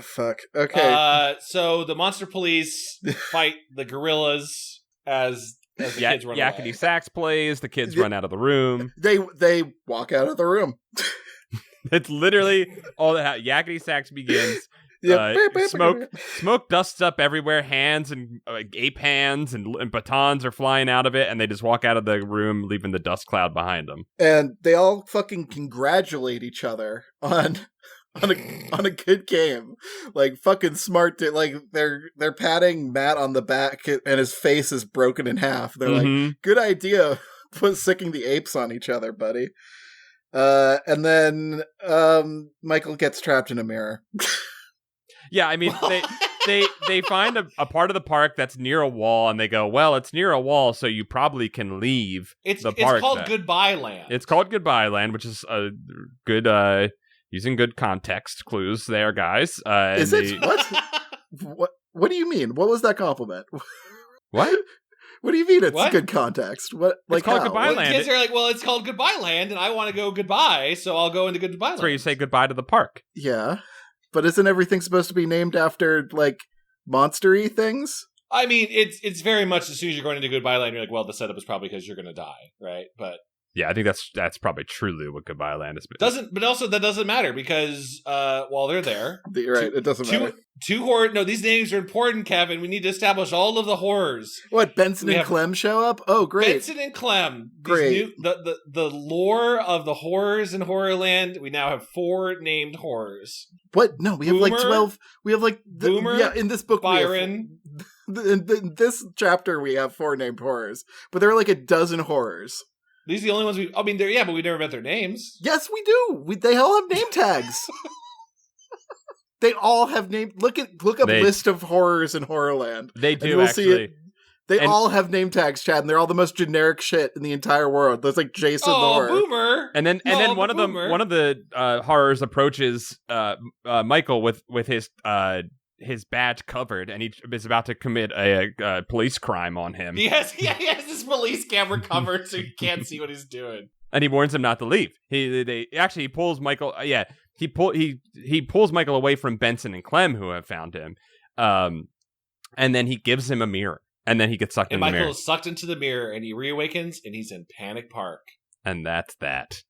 Fuck. Okay. So the monster police fight the gorillas as the kids run away. Yakety Sax plays. The kids run out of the room. They walk out of the room. It's literally all that. Yakety Sax begins. Smoke dusts up everywhere. Hands and ape hands and batons are flying out of it, and they just walk out of the room, leaving the dust cloud behind them. And they all fucking congratulate each other on a good game. Like, fucking smart. Like, they're patting Matt on the back, and his face is broken in half. They're like, good idea, sicking the apes on each other, buddy. And then Michael gets trapped in a mirror. Yeah, I mean, they find a part of the park that's near a wall, and they go, well, it's near a wall, so you probably can leave the park. It's called Goodbye Land. It's called Goodbye Land, which is a good, using good context clues there, guys. Is it? What do you mean? What was that compliment? What? What do you mean it's good context? What? Like, it's called Goodbye Land. Kids are like, well, it's called Goodbye Land, and I want to go goodbye, so I'll go into Goodbye Land. That's where you say goodbye to the park. Yeah. But isn't everything supposed to be named after, like, monster-y things? I mean, it's very much as soon as you're going into Goodbye Land, you're like, well, the setup is probably because you're going to die, right? But yeah, I think that's probably truly what Goodbye Land is. But also that doesn't matter because while they're there, you're right, it doesn't matter. Two horror. No, these names are important, Kevin. We need to establish all of the horrors. What, Benson and Clem show up? Oh, great! Benson and Clem. Great. The lore of the horrors in Horrorland. We now have 4 named horrors. What? No, we have Boomer, like 12. We have like Boomer. Yeah, in this book, Byron. In this chapter, we have 4 named horrors, but there are like a dozen horrors. These are the only ones we. I mean, but we never met their names. Yes, we do. They all have name tags. They all have name. Look up list of horrors in Horrorland. They do actually. They all have name tags, Chad, and they're all the most generic shit in the entire world. There's like Jason the Horror. Boomer. And then one of the horrors approaches Michael with his badge covered, and he is about to commit a police crime on him. He has this police camera covered, so you can't see what he's doing. And he warns him not to leave. He pulls Michael. He pulls Michael away from Benson and Clem, who have found him. And then he gives him a mirror. And then he gets sucked in the mirror. And Michael is sucked into the mirror, and he reawakens, and he's in Panic Park. And that's that.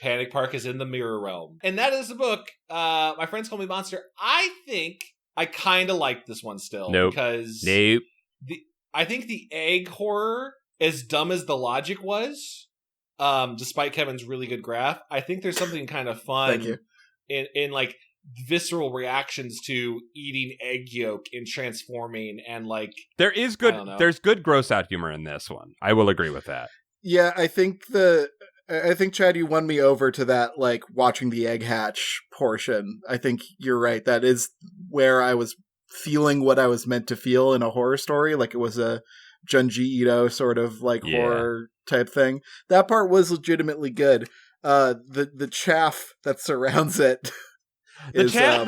Panic Park is in the mirror realm. And that is the book. My Friends Call Me Monster. I think I kind of like this one still. Because I think the egg horror, as dumb as the logic was, despite Kevin's really good graph, I think there's something kind of fun in like visceral reactions to eating egg yolk and transforming, and like there's good gross out humor in this one. I will agree with that. Yeah, I think Chad, you won me over to that, like watching the egg hatch portion. I think you're right. That is where I was feeling what I was meant to feel in a horror story. Like it was a Junji Ito sort of like horror type thing. That part was legitimately good. The chaff that surrounds it. The chaff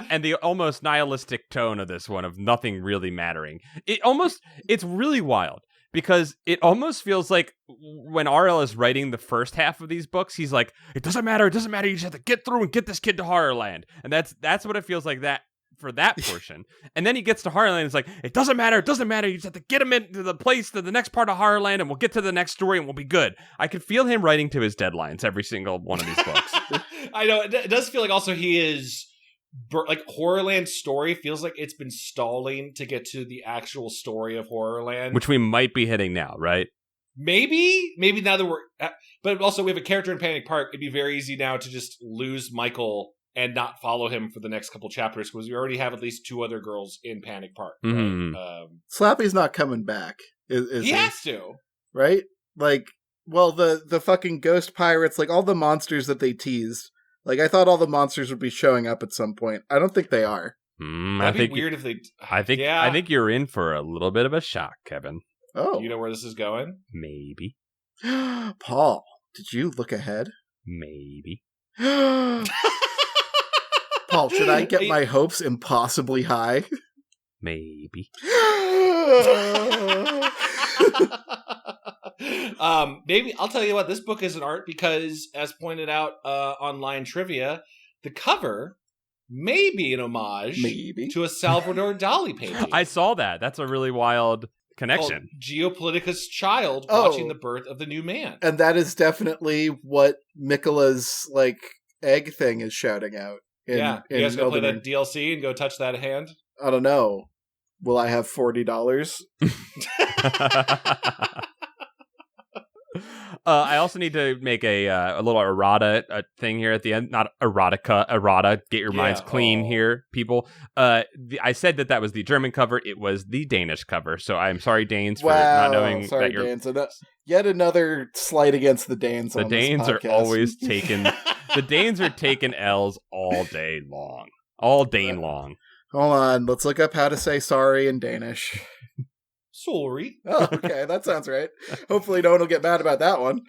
and the almost nihilistic tone of this one of nothing really mattering. It's really wild because it almost feels like when RL is writing the first half of these books, he's like, it doesn't matter. You just have to get through and get this kid to Horrorland. And that's what it feels like that for that portion. And then he gets to Horrorland and it's like, it doesn't matter. You just have to get him into the next part of Horrorland, and we'll get to the next story and we'll be good. I could feel him writing to his deadlines every single one of these books. I know. It does feel like also he is like Horrorland's story feels like it's been stalling to get to the actual story of Horrorland, which we might be hitting now, right? Maybe now that but also we have a character in Panic Park. It'd be very easy now to just lose Michael and not follow him for the next couple chapters because we already have at least 2 other girls in Panic Park. Right? Mm-hmm. Slappy's not coming back. Is he has to, right? Like, well, the fucking ghost pirates, like all the monsters that they teased. Like, I thought all the monsters would be showing up at some point. I don't think they are. That'd be weird if they. I think you're in for a little bit of a shock, Kevin. Oh, you know where this is going? Maybe. Paul, did you look ahead? Maybe. Paul, should I get my hopes impossibly high? Maybe. Maybe I'll tell you what, this book is an art because, as pointed out online trivia, the cover may be an homage to a Salvador Dali painting. I saw that. That's a really wild connection. Geopolitica's child watching the birth of the new man. And that is definitely what Mikola's like egg thing is shouting out. You guys gonna play that DLC and go touch that hand? I don't know. Will I have $40? I also need to make a little errata thing here at the end. Not erotica, errata. Get your minds clean here, people. I said that was the German cover. It was the Danish cover. So I'm sorry, Danes, for not knowing that you're... Danes. Yet another slight against the Danes. The Danes are always taking... The Danes are taking L's all day long. All day long. Hold on. Let's look up how to say sorry in Danish. Sorry. Oh, okay. That sounds right. Hopefully no one will get mad about that one.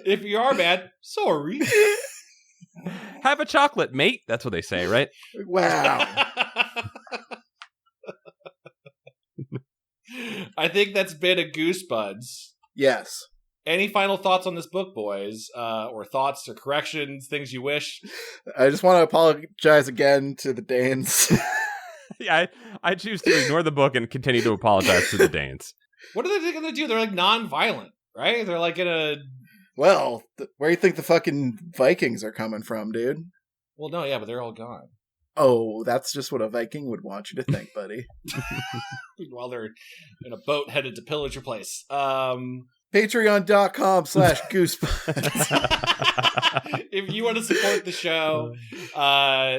If you are mad, sorry. Have a chocolate, mate. That's what they say, right? Wow. I think that's been a Goosebuds. Yes. Any final thoughts on this book, boys? Or thoughts or corrections, things you wish? I just want to apologize again to the Danes. Yeah, I choose to ignore the book and continue to apologize to the Danes. What are they going to do? They're like non-violent, right? They're like in a... Well, where do you think the fucking Vikings are coming from, dude? Well, no, yeah, but they're all gone. Oh, that's just what a Viking would want you to think, buddy. While they're in a boat headed to pillage your place. Patreon.com/Goosebumps. If you want to support the show,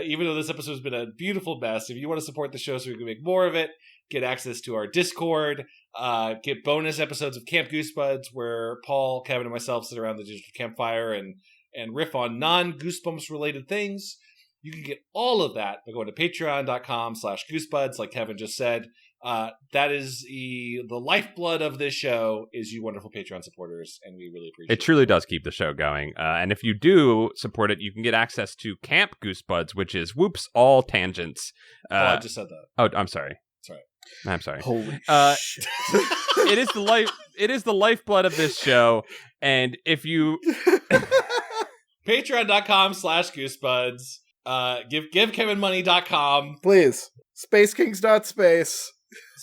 even though this episode has been a beautiful mess, if you want to support the show so we can make more of it, get access to our Discord, get bonus episodes of Camp Goosebuds where Paul, Kevin, and myself sit around the digital campfire and riff on non-Goosebumps related things. You can get all of that by going to patreon.com/Goosebuds, like Kevin just said. That is the lifeblood of this show is you wonderful Patreon supporters, and we really appreciate it. It truly does keep the show going. And if you do support it, you can get access to Camp Goosebuds, which is whoops, all tangents. I just said that. Oh, I'm sorry. That's right. I'm sorry. Holy shit. It is the life... it is the lifeblood of this show. And if you Patreon.com/goosebuds. Give KevinMoney.com. Please. SpaceKings.space.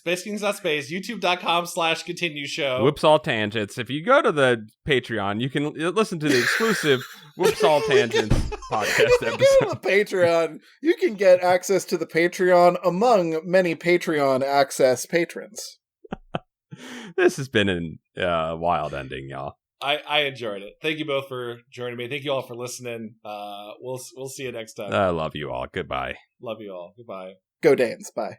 SpaceKings.space. YouTube.com/continue show. Whoops All Tangents. If you go to the Patreon, you can listen to the exclusive Whoops All Tangents podcast episode. If you go to the Patreon, you can get access to the Patreon among many Patreon access patrons. This has been a wild ending, y'all. I enjoyed it. Thank you both for joining me. Thank you all for listening. We'll see you next time. I love you all. Goodbye. Love you all. Goodbye. Go Danes. Bye.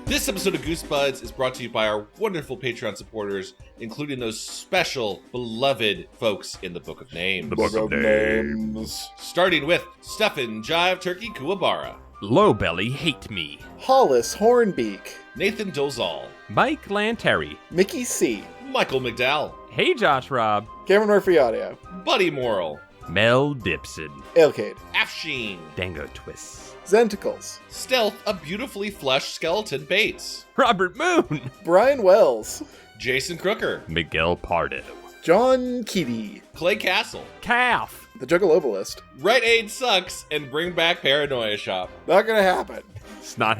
This episode of Goosebuds is brought to you by our wonderful Patreon supporters, including those special, beloved folks in the Book of Names. The Book of Names. Starting with Stefan Jive Turkey Kuwabara, Low Belly Hate Me, Hollis Hornbeak, Nathan Dozal, Mike Lanteri, Mickey C, Michael McDowell, Hey Josh Rob, Cameron Murphy Audio, Buddy Morrill, Mel Dipson, Ailcade, Afsheen, Dango Twists, Zenticles, Stealth, a beautifully fleshed skeleton Bates, Robert Moon, Brian Wells, Jason Crooker, Miguel Pardo, John Keaty, Clay Castle, Calf, The Juggalobalist. Rite Aid sucks and bring back Paranoia Shop. Not gonna happen. It's not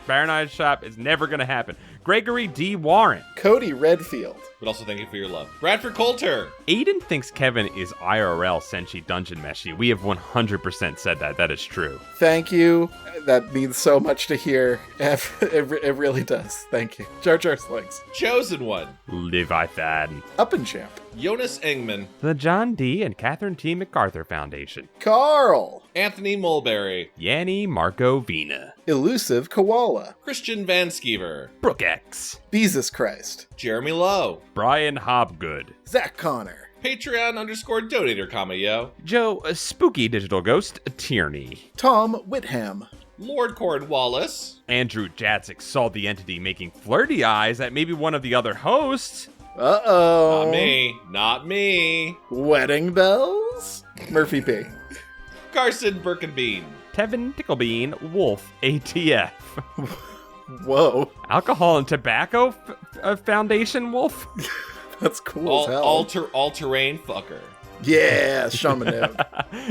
Paranoid Shop is never gonna happen. Gregory D. Warren, Cody Redfield, But also thank you for your love. Bradford Coulter, Aiden thinks Kevin is IRL Senshi Dungeon Meshi. We have 100% said that. That is true. thank you. That means so much to hear. It really does. Thank you. Jar Jar Slings. Chosen One, Leviathan, Up and Champ. Jonas Engman, the John D. and Catherine T. MacArthur Foundation, Carl. Anthony Mulberry, Yanni Marco Vina, Elusive Koala. Christian Van Skeever, Brooke X, Jesus Christ. Jeremy Lowe, Brian Hobgood, Zach Connor. Patreon_donator, yo, Joe Spooky Digital Ghost Tierney, Tom Whitham. Lord Cornwallis, Andrew Jadzik saw the entity making flirty eyes at maybe one of the other hosts. Uh-oh. Not me, Wedding bells? Murphy P. Carson Birkenbean, Tevin Ticklebean Wolf ATF. Whoa. Alcohol and Tobacco Foundation Wolf. That's cool as hell. all-terrain fucker, Yeah, Shaman.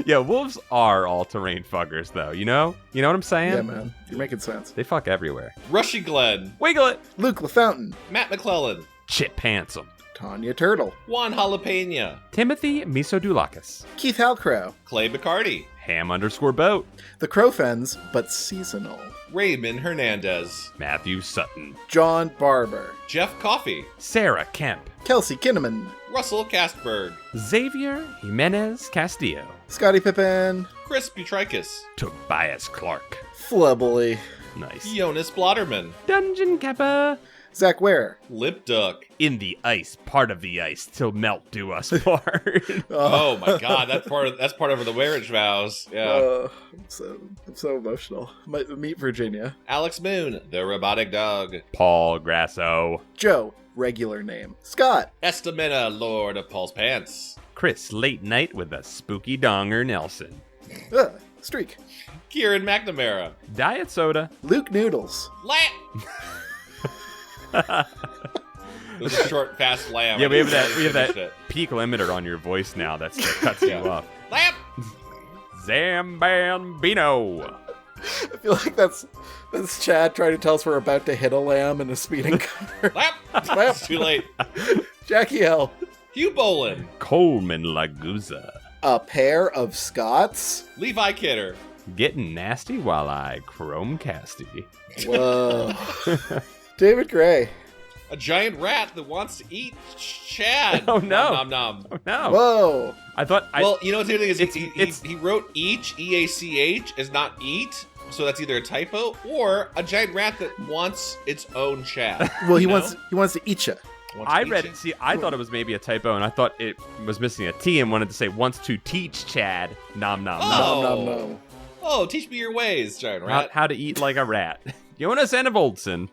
Yeah, wolves are all-terrain fuckers, though. You know what I'm saying? Yeah, man. You're making sense. They fuck everywhere. Rushy Glenn, Wiggle it. Luke LaFountain. Matt McClellan, Chip Handsome. Tanya Turtle. Juan Jalapena, Timothy Misodulakis. Keith Halcrow. Clay McCarty, Ham_boat. The Crowfens, but seasonal. Raymond Hernandez, Matthew Sutton. John Barber. Jeff Coffey, Sarah Kemp. Kelsey Kinnaman. Russell Castberg, Xavier Jimenez Castillo. Scotty Pippen. Chris Butrikis, Tobias Clark. Flubbly. Nice. Jonas Blotterman, Dungeon Kappa. Zach Ware. Lip Duck. In the ice, part of the ice, till melt do us part. Oh my god, that's part of the marriage vows. Yeah. I'm so emotional. Meet Virginia. Alex Moon, the robotic dog. Paul Grasso. Joe, regular name. Scott. Estamina, Lord of Paul's Pants. Chris Late Night with a spooky donger Nelson. Streak. Kieran McNamara. Diet soda. Luke Noodles. It was a short, fast lamb. Yeah, we have that peak limiter on your voice now that cuts you off. Lamb. Zambambino. I feel like that's Chad trying to tell us we're about to hit a lamb in a speeding car. Lamb. Lamb. It's too late. Jackie L. Hugh Bolin. Coleman Laguza. A pair of Scots. Levi Kidder. Getting nasty while I Chromecasty. Whoa. David Gray. A giant rat that wants to eat Chad. Oh no! Nom nom nom. Oh no! Whoa. I thought. Well, you know what's the other thing is It's he wrote each EACH as not eat, so that's either a typo or a giant rat that wants its own Chad. Well, he wants to eat you. I read it. See, I thought it was maybe a typo, and I thought it was missing a T and wanted to say wants to teach Chad. Nom nom nom. Oh. Nom nom nom. Oh, teach me your ways, giant rat. How to eat like a rat. Jonas Enevoldsen.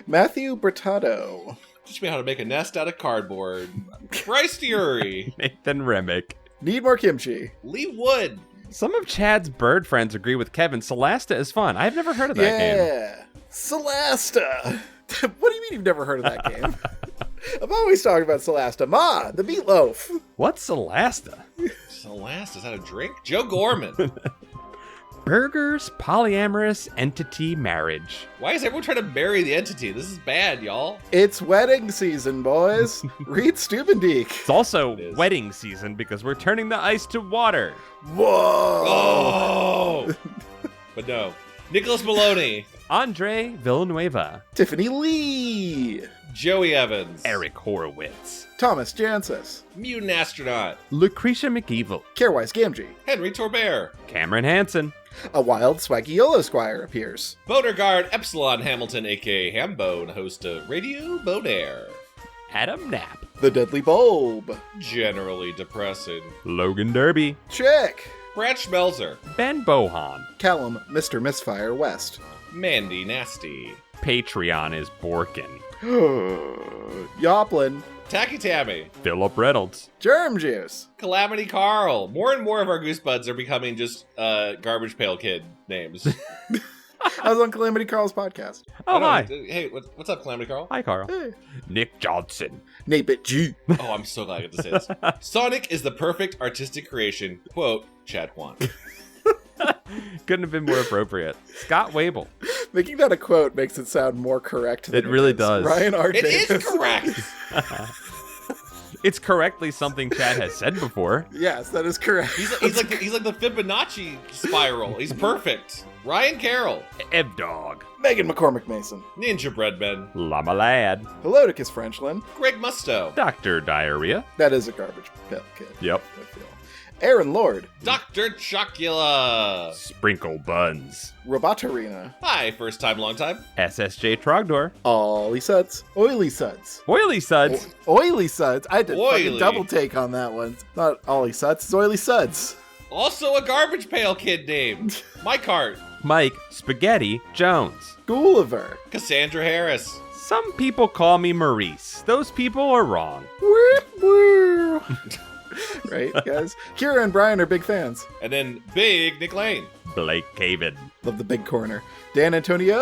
Matthew Bertado. Teach me how to make a nest out of cardboard. Bryce Fury. Nathan Remick. Need more kimchi. Lee Wood. Some of Chad's bird friends agree with Kevin. Celesta is fun. I've never heard of that game. Yeah. Celesta. What do you mean you've never heard of that game? I'm always talking about Celesta. Ma, the meatloaf. What's Celesta? Celeste, is that a drink? Joe Gorman. Burgers, polyamorous entity marriage. Why is everyone trying to marry the entity? This is bad, y'all. It's wedding season, boys. Read Stubendeek. It's also wedding season because we're turning the ice to water. Whoa. Oh! But no. Nicholas Maloney. Andre Villanueva. Tiffany Lee. Joey Evans. Eric Horowitz. Thomas Jancis. Mutant Astronaut. Lucretia McEvil. Carewise Gamgee. Henry Torbert. Cameron Hansen. A wild swaggy YOLO Squire appears. Boner Guard Epsilon Hamilton, a.k.a. Hambone, host of Radio Bonaire. Adam Knapp. The Deadly Bulb. Generally depressing. Logan Derby. Chick. Brad Schmelzer. Ben Bohan. Callum Mr. Misfire West. Mandy Nasty. Patreon is Borkin. Yoplin. Tacky Tammy. Philip Reynolds. Germ Juice. Calamity Carl. More and more of our Goosebuds are becoming just Garbage Pail Kid names. I was on Calamity Carl's podcast. Oh, hi. Hey, what's up, Calamity Carl? Hi, Carl. Hey. Nick Johnson. Nate G. Oh, I'm so glad I get to say this. Sonic is the perfect artistic creation. Quote, Chad Quandt. Couldn't have been more appropriate. Scott Wable. Making that a quote makes it sound more correct than It really is. does. Ryan R. It Davis. is correct. It's correctly something Chad has said before. Yes, that is correct. He's like the Fibonacci spiral. He's perfect. Ryan Carroll. Dog. Megan McCormick Mason. Ninja Breadman. Llama Lad. Helodicus Frenchland. Greg Musto. Dr. Diarrhea. That is a garbage pail kid. Yep. I feel. Aaron Lord. Dr. Chocula. Sprinkle Buns. Robotarina. Hi, first time, long time. SSJ Trogdor. Ollie Suds. Oily Suds. Oily Suds. Oily Suds. I did Oily. fucking double take on that one. It's not Ollie Suds, it's Oily Suds. Also a Garbage Pail Kid name. Mike Hart. Mike Spaghetti Jones. Gulliver. Cassandra Harris. Some people call me Maurice. Those people are wrong. Woo, woo. Right, guys? Kira and Brian are big fans. And then Big Nick Lane. Blake Caven. Love the big corner. Dan Antonio.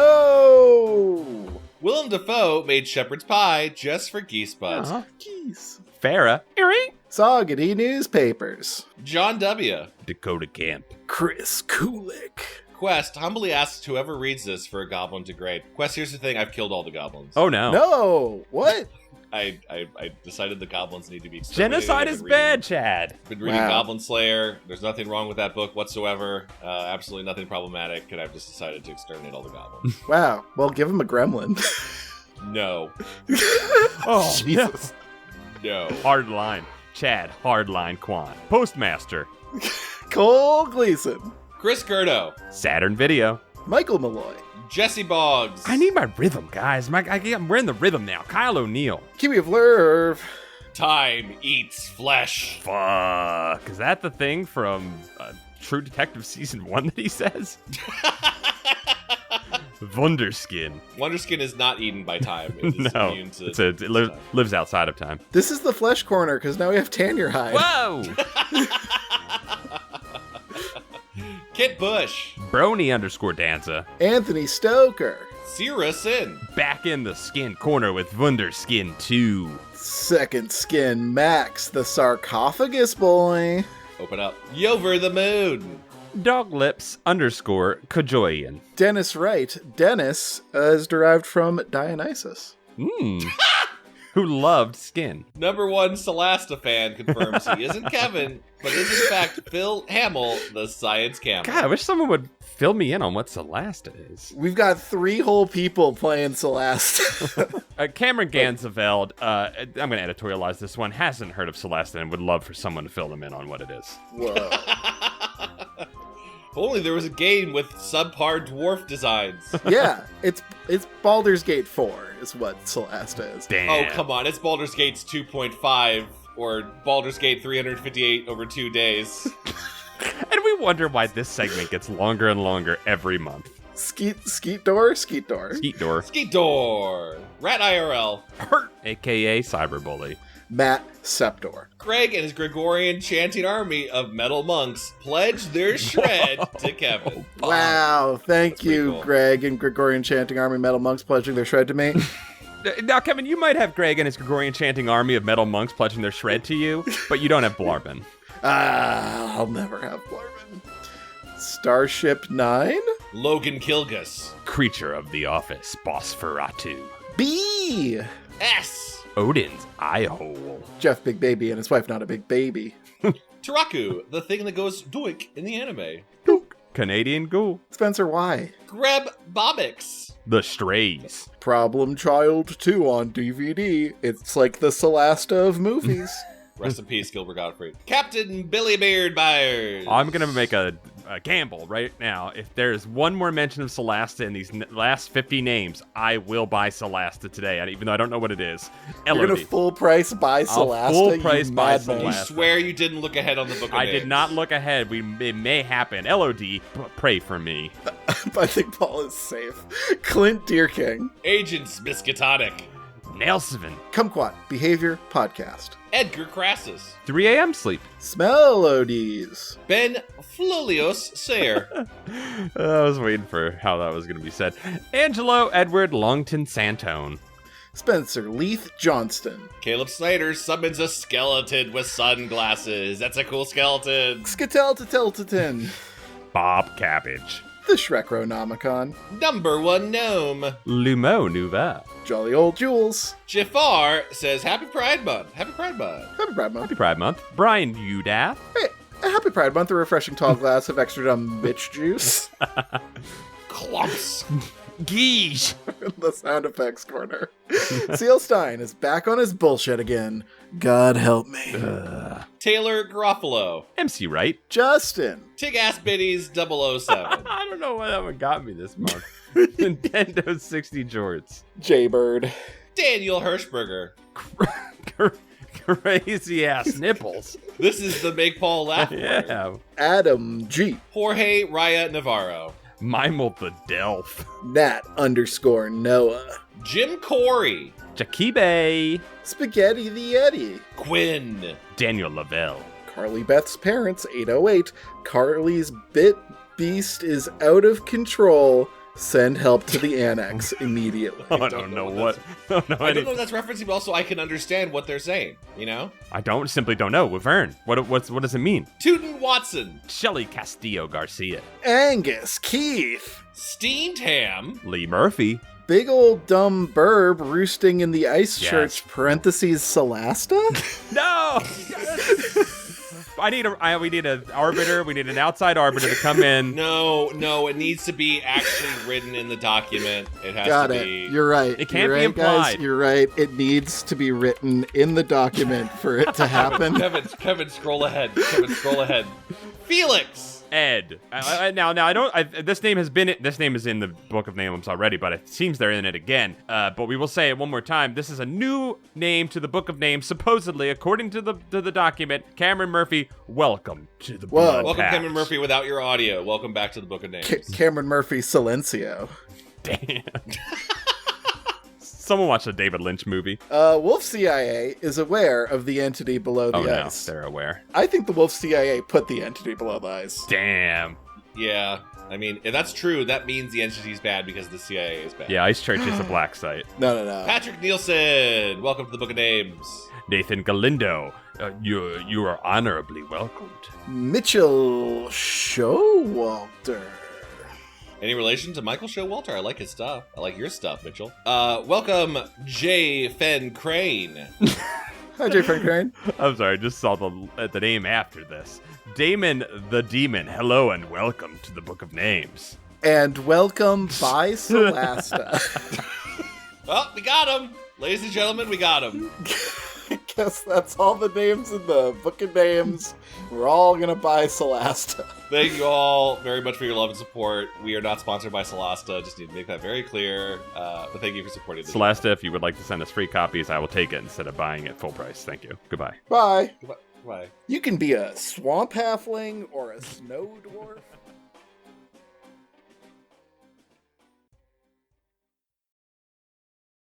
Willem Dafoe made shepherd's pie just for Geesebuds. Uh-huh. Jeez. Farrah. Earring. Saugity Newspapers. John W. Dakota Camp. Chris Kulik. Quest humbly asks whoever reads this for a goblin to grade. Quest, here's the thing, I've killed all the goblins. Oh no. No! What? I decided the goblins need to be exterminated. Genocide is bad, Chad. Been reading Wow. Goblin Slayer. There's nothing wrong with that book whatsoever. Absolutely nothing problematic. And I've just decided to exterminate all the goblins. Wow. Well, give him a gremlin. No. Oh, Jesus. No. Hard line. Chad, Hardline Quandt. Postmaster. Cole Gleason. Chris Gerdo. Saturn Video. Michael Malloy. Jesse Boggs. I need my rhythm, guys. We're in the rhythm now. Kyle O'Neill. Kiwi of Lerv. Time eats flesh. Fuck. Is that the thing from True Detective Season 1 that he says? Wunderskin. Wonderskin is not eaten by time. It is No. immune to It lives outside of time. This is the flesh corner because now we have Tanya Hide. Whoa! Kit Bush. Brony_Danza. Anthony Stoker. Sierra Sin. Back in the skin corner with Wunderskin 2. Second Skin Max, the sarcophagus boy. Open up. Yover the Moon. Doglips_Kajoyan. Dennis Wright. Dennis is derived from Dionysus. Who loved skin. Number one Celasta fan confirms he isn't Kevin, but is in fact Phil Hamill, the science camel. God, I wish someone would fill me in on what Celasta is. We've got 3 whole people playing Celeste. Cameron Ganzeveld, I'm going to editorialize this one, hasn't heard of Celasta and would love for someone to fill them in on what it is. Whoa. If only there was a game with subpar dwarf designs. Yeah, it's Baldur's Gate 4 is what Celasta is. Damn. Oh, come on. It's Baldur's Gate's 2.5 or Baldur's Gate 358 over 2 days. And we wonder why this segment gets longer and longer every month. Skeet door. Skeet door. Skeet door. Rat IRL. Hurt, a.k.a. cyberbully. Matt Septor. Greg and his Gregorian chanting army of metal monks pledge their shred to Kevin. Wow, thank That's you, cool. Greg and Gregorian chanting army metal monks pledging their shred to me. Now, Kevin, you might have Greg and his Gregorian chanting army of metal monks pledging their shred to you, but you don't have Blarman. I'll never have Blarman. Starship 9? Logan Kilgus. Creature of the office, Bosferatu. B! S. Odin's eye hole. Jeff Big Baby and his wife Not a Big Baby. Taraku, the thing that goes doink in the anime. Canadian Ghoul. Spencer Y. Greb Bobix. The Strays. Problem Child 2 on DVD. It's like the Solasta of movies. Rest in peace, Gilbert Gottfried. Captain Billy Beard Byers. I'm going to make a gamble right now. If there's one more mention of Solasta in these last 50 names, I will buy Solasta today, even though I don't know what it is. You're going to full price buy Solasta? Full price buy madman. You Solasta. swear you didn't look ahead on the book of I names. did not look ahead. It may happen. LOD, pray for me. I think Paul is safe. Clint Deerking. Agents Biscuitonic. Nelson. Kumquat Behavior Podcast. Edgar Crassus. 3 a.m. sleep. Smellodies. Ben Flulios Sayer. I was waiting for how that was going to be said. Angelo Edward Longton Santone. Spencer Leith Johnston. Caleb Snyder summons a skeleton with sunglasses. That's a cool skeleton. Sketeltetelteton. Bob Cabbage. The Shrekronomicon. Number one gnome. Lumo Nouveau. Jolly Old Jules. Jafar says Happy Pride Month. Happy Pride Month. Happy Pride Month. Happy Pride Month. Brian Udath. Hey, a Happy Pride Month, a refreshing tall glass of extra dumb bitch juice. Clumps. Geesh. The sound effects corner. Seal Stine is back on his bullshit again. God help me. Taylor Garofalo. MC Wright. Justin. Tig Ass Biddies 007. I don't know why that one got me this month. Nintendo 60 jorts. Jaybird. Daniel Hirschberger. Crazy ass nipples. This is the Make Paul Laugh word. Yeah. Adam G. Jorge Raya Navarro. Mimel the Delph. Nat_Noah. Jim Corey. Jakibe. Spaghetti the Yeti. Quinn. Daniel Lavelle. Carly Beth's parents, 808. Carly's bit beast is out of control. Send help to the annex immediately. I don't know what. I don't know if that's referencing, but also I can understand what they're saying, you know? I simply don't know. Laverne. What does it mean? Tootin Watson. Shelley Castillo Garcia. Angus Keith. Steen Tam. Lee Murphy. Big old dumb burb roosting in the ice Yes. church, parentheses, Solasta? No! We need an arbiter. We need an outside arbiter to come in. No, it needs to be actually written in the document. It has Got to it. be. You're right. It can't You're be right, guys. implied. You're right. It needs to be written in the document for it to happen. Kevin, scroll ahead. Felix. Ed. Now I don't. This name is in the book of names already, but it seems they're in it again. But we will say it one more time. This is a new name to the book of names, supposedly, according to the document. Cameron Murphy, welcome to the Blood Welcome, Pact. Cameron Murphy, without your audio. Welcome back to the Book of Names. Cameron Murphy Silencio. Damn. Someone watched a David Lynch movie. Wolf CIA is aware of the entity below the ice. No, they're aware. I think the Wolf CIA put the entity below the ice. Damn. Yeah, I mean, if that's true, that means the entity's bad because the CIA is bad. Yeah, Ice Church is a black site. No. Patrick Nielsen, welcome to the Book of Names. Nathan Galindo, you are honorably welcomed. Mitchell Showalter. Any relation to Michael Showalter? I like his stuff. I like your stuff, Mitchell. Welcome, J. Fenn Crane. Hi, J. Frank Crane. I'm sorry, I just saw the name after this. Damon the Demon, hello and welcome to the Book of Names. And welcome by Solasta. Well, we got him. Ladies and gentlemen, we got him. I guess that's all the names in the Book of Names. We're all gonna buy Solasta. Thank you all very much for your love and support. We are not sponsored by Solasta. Just need to make that very clear. But thank you for supporting the Celeste, if you would like to send us free copies, I will take it instead of buying it full price. Thank you. Goodbye. Bye. Bye. You can be a swamp halfling or a snow dwarf.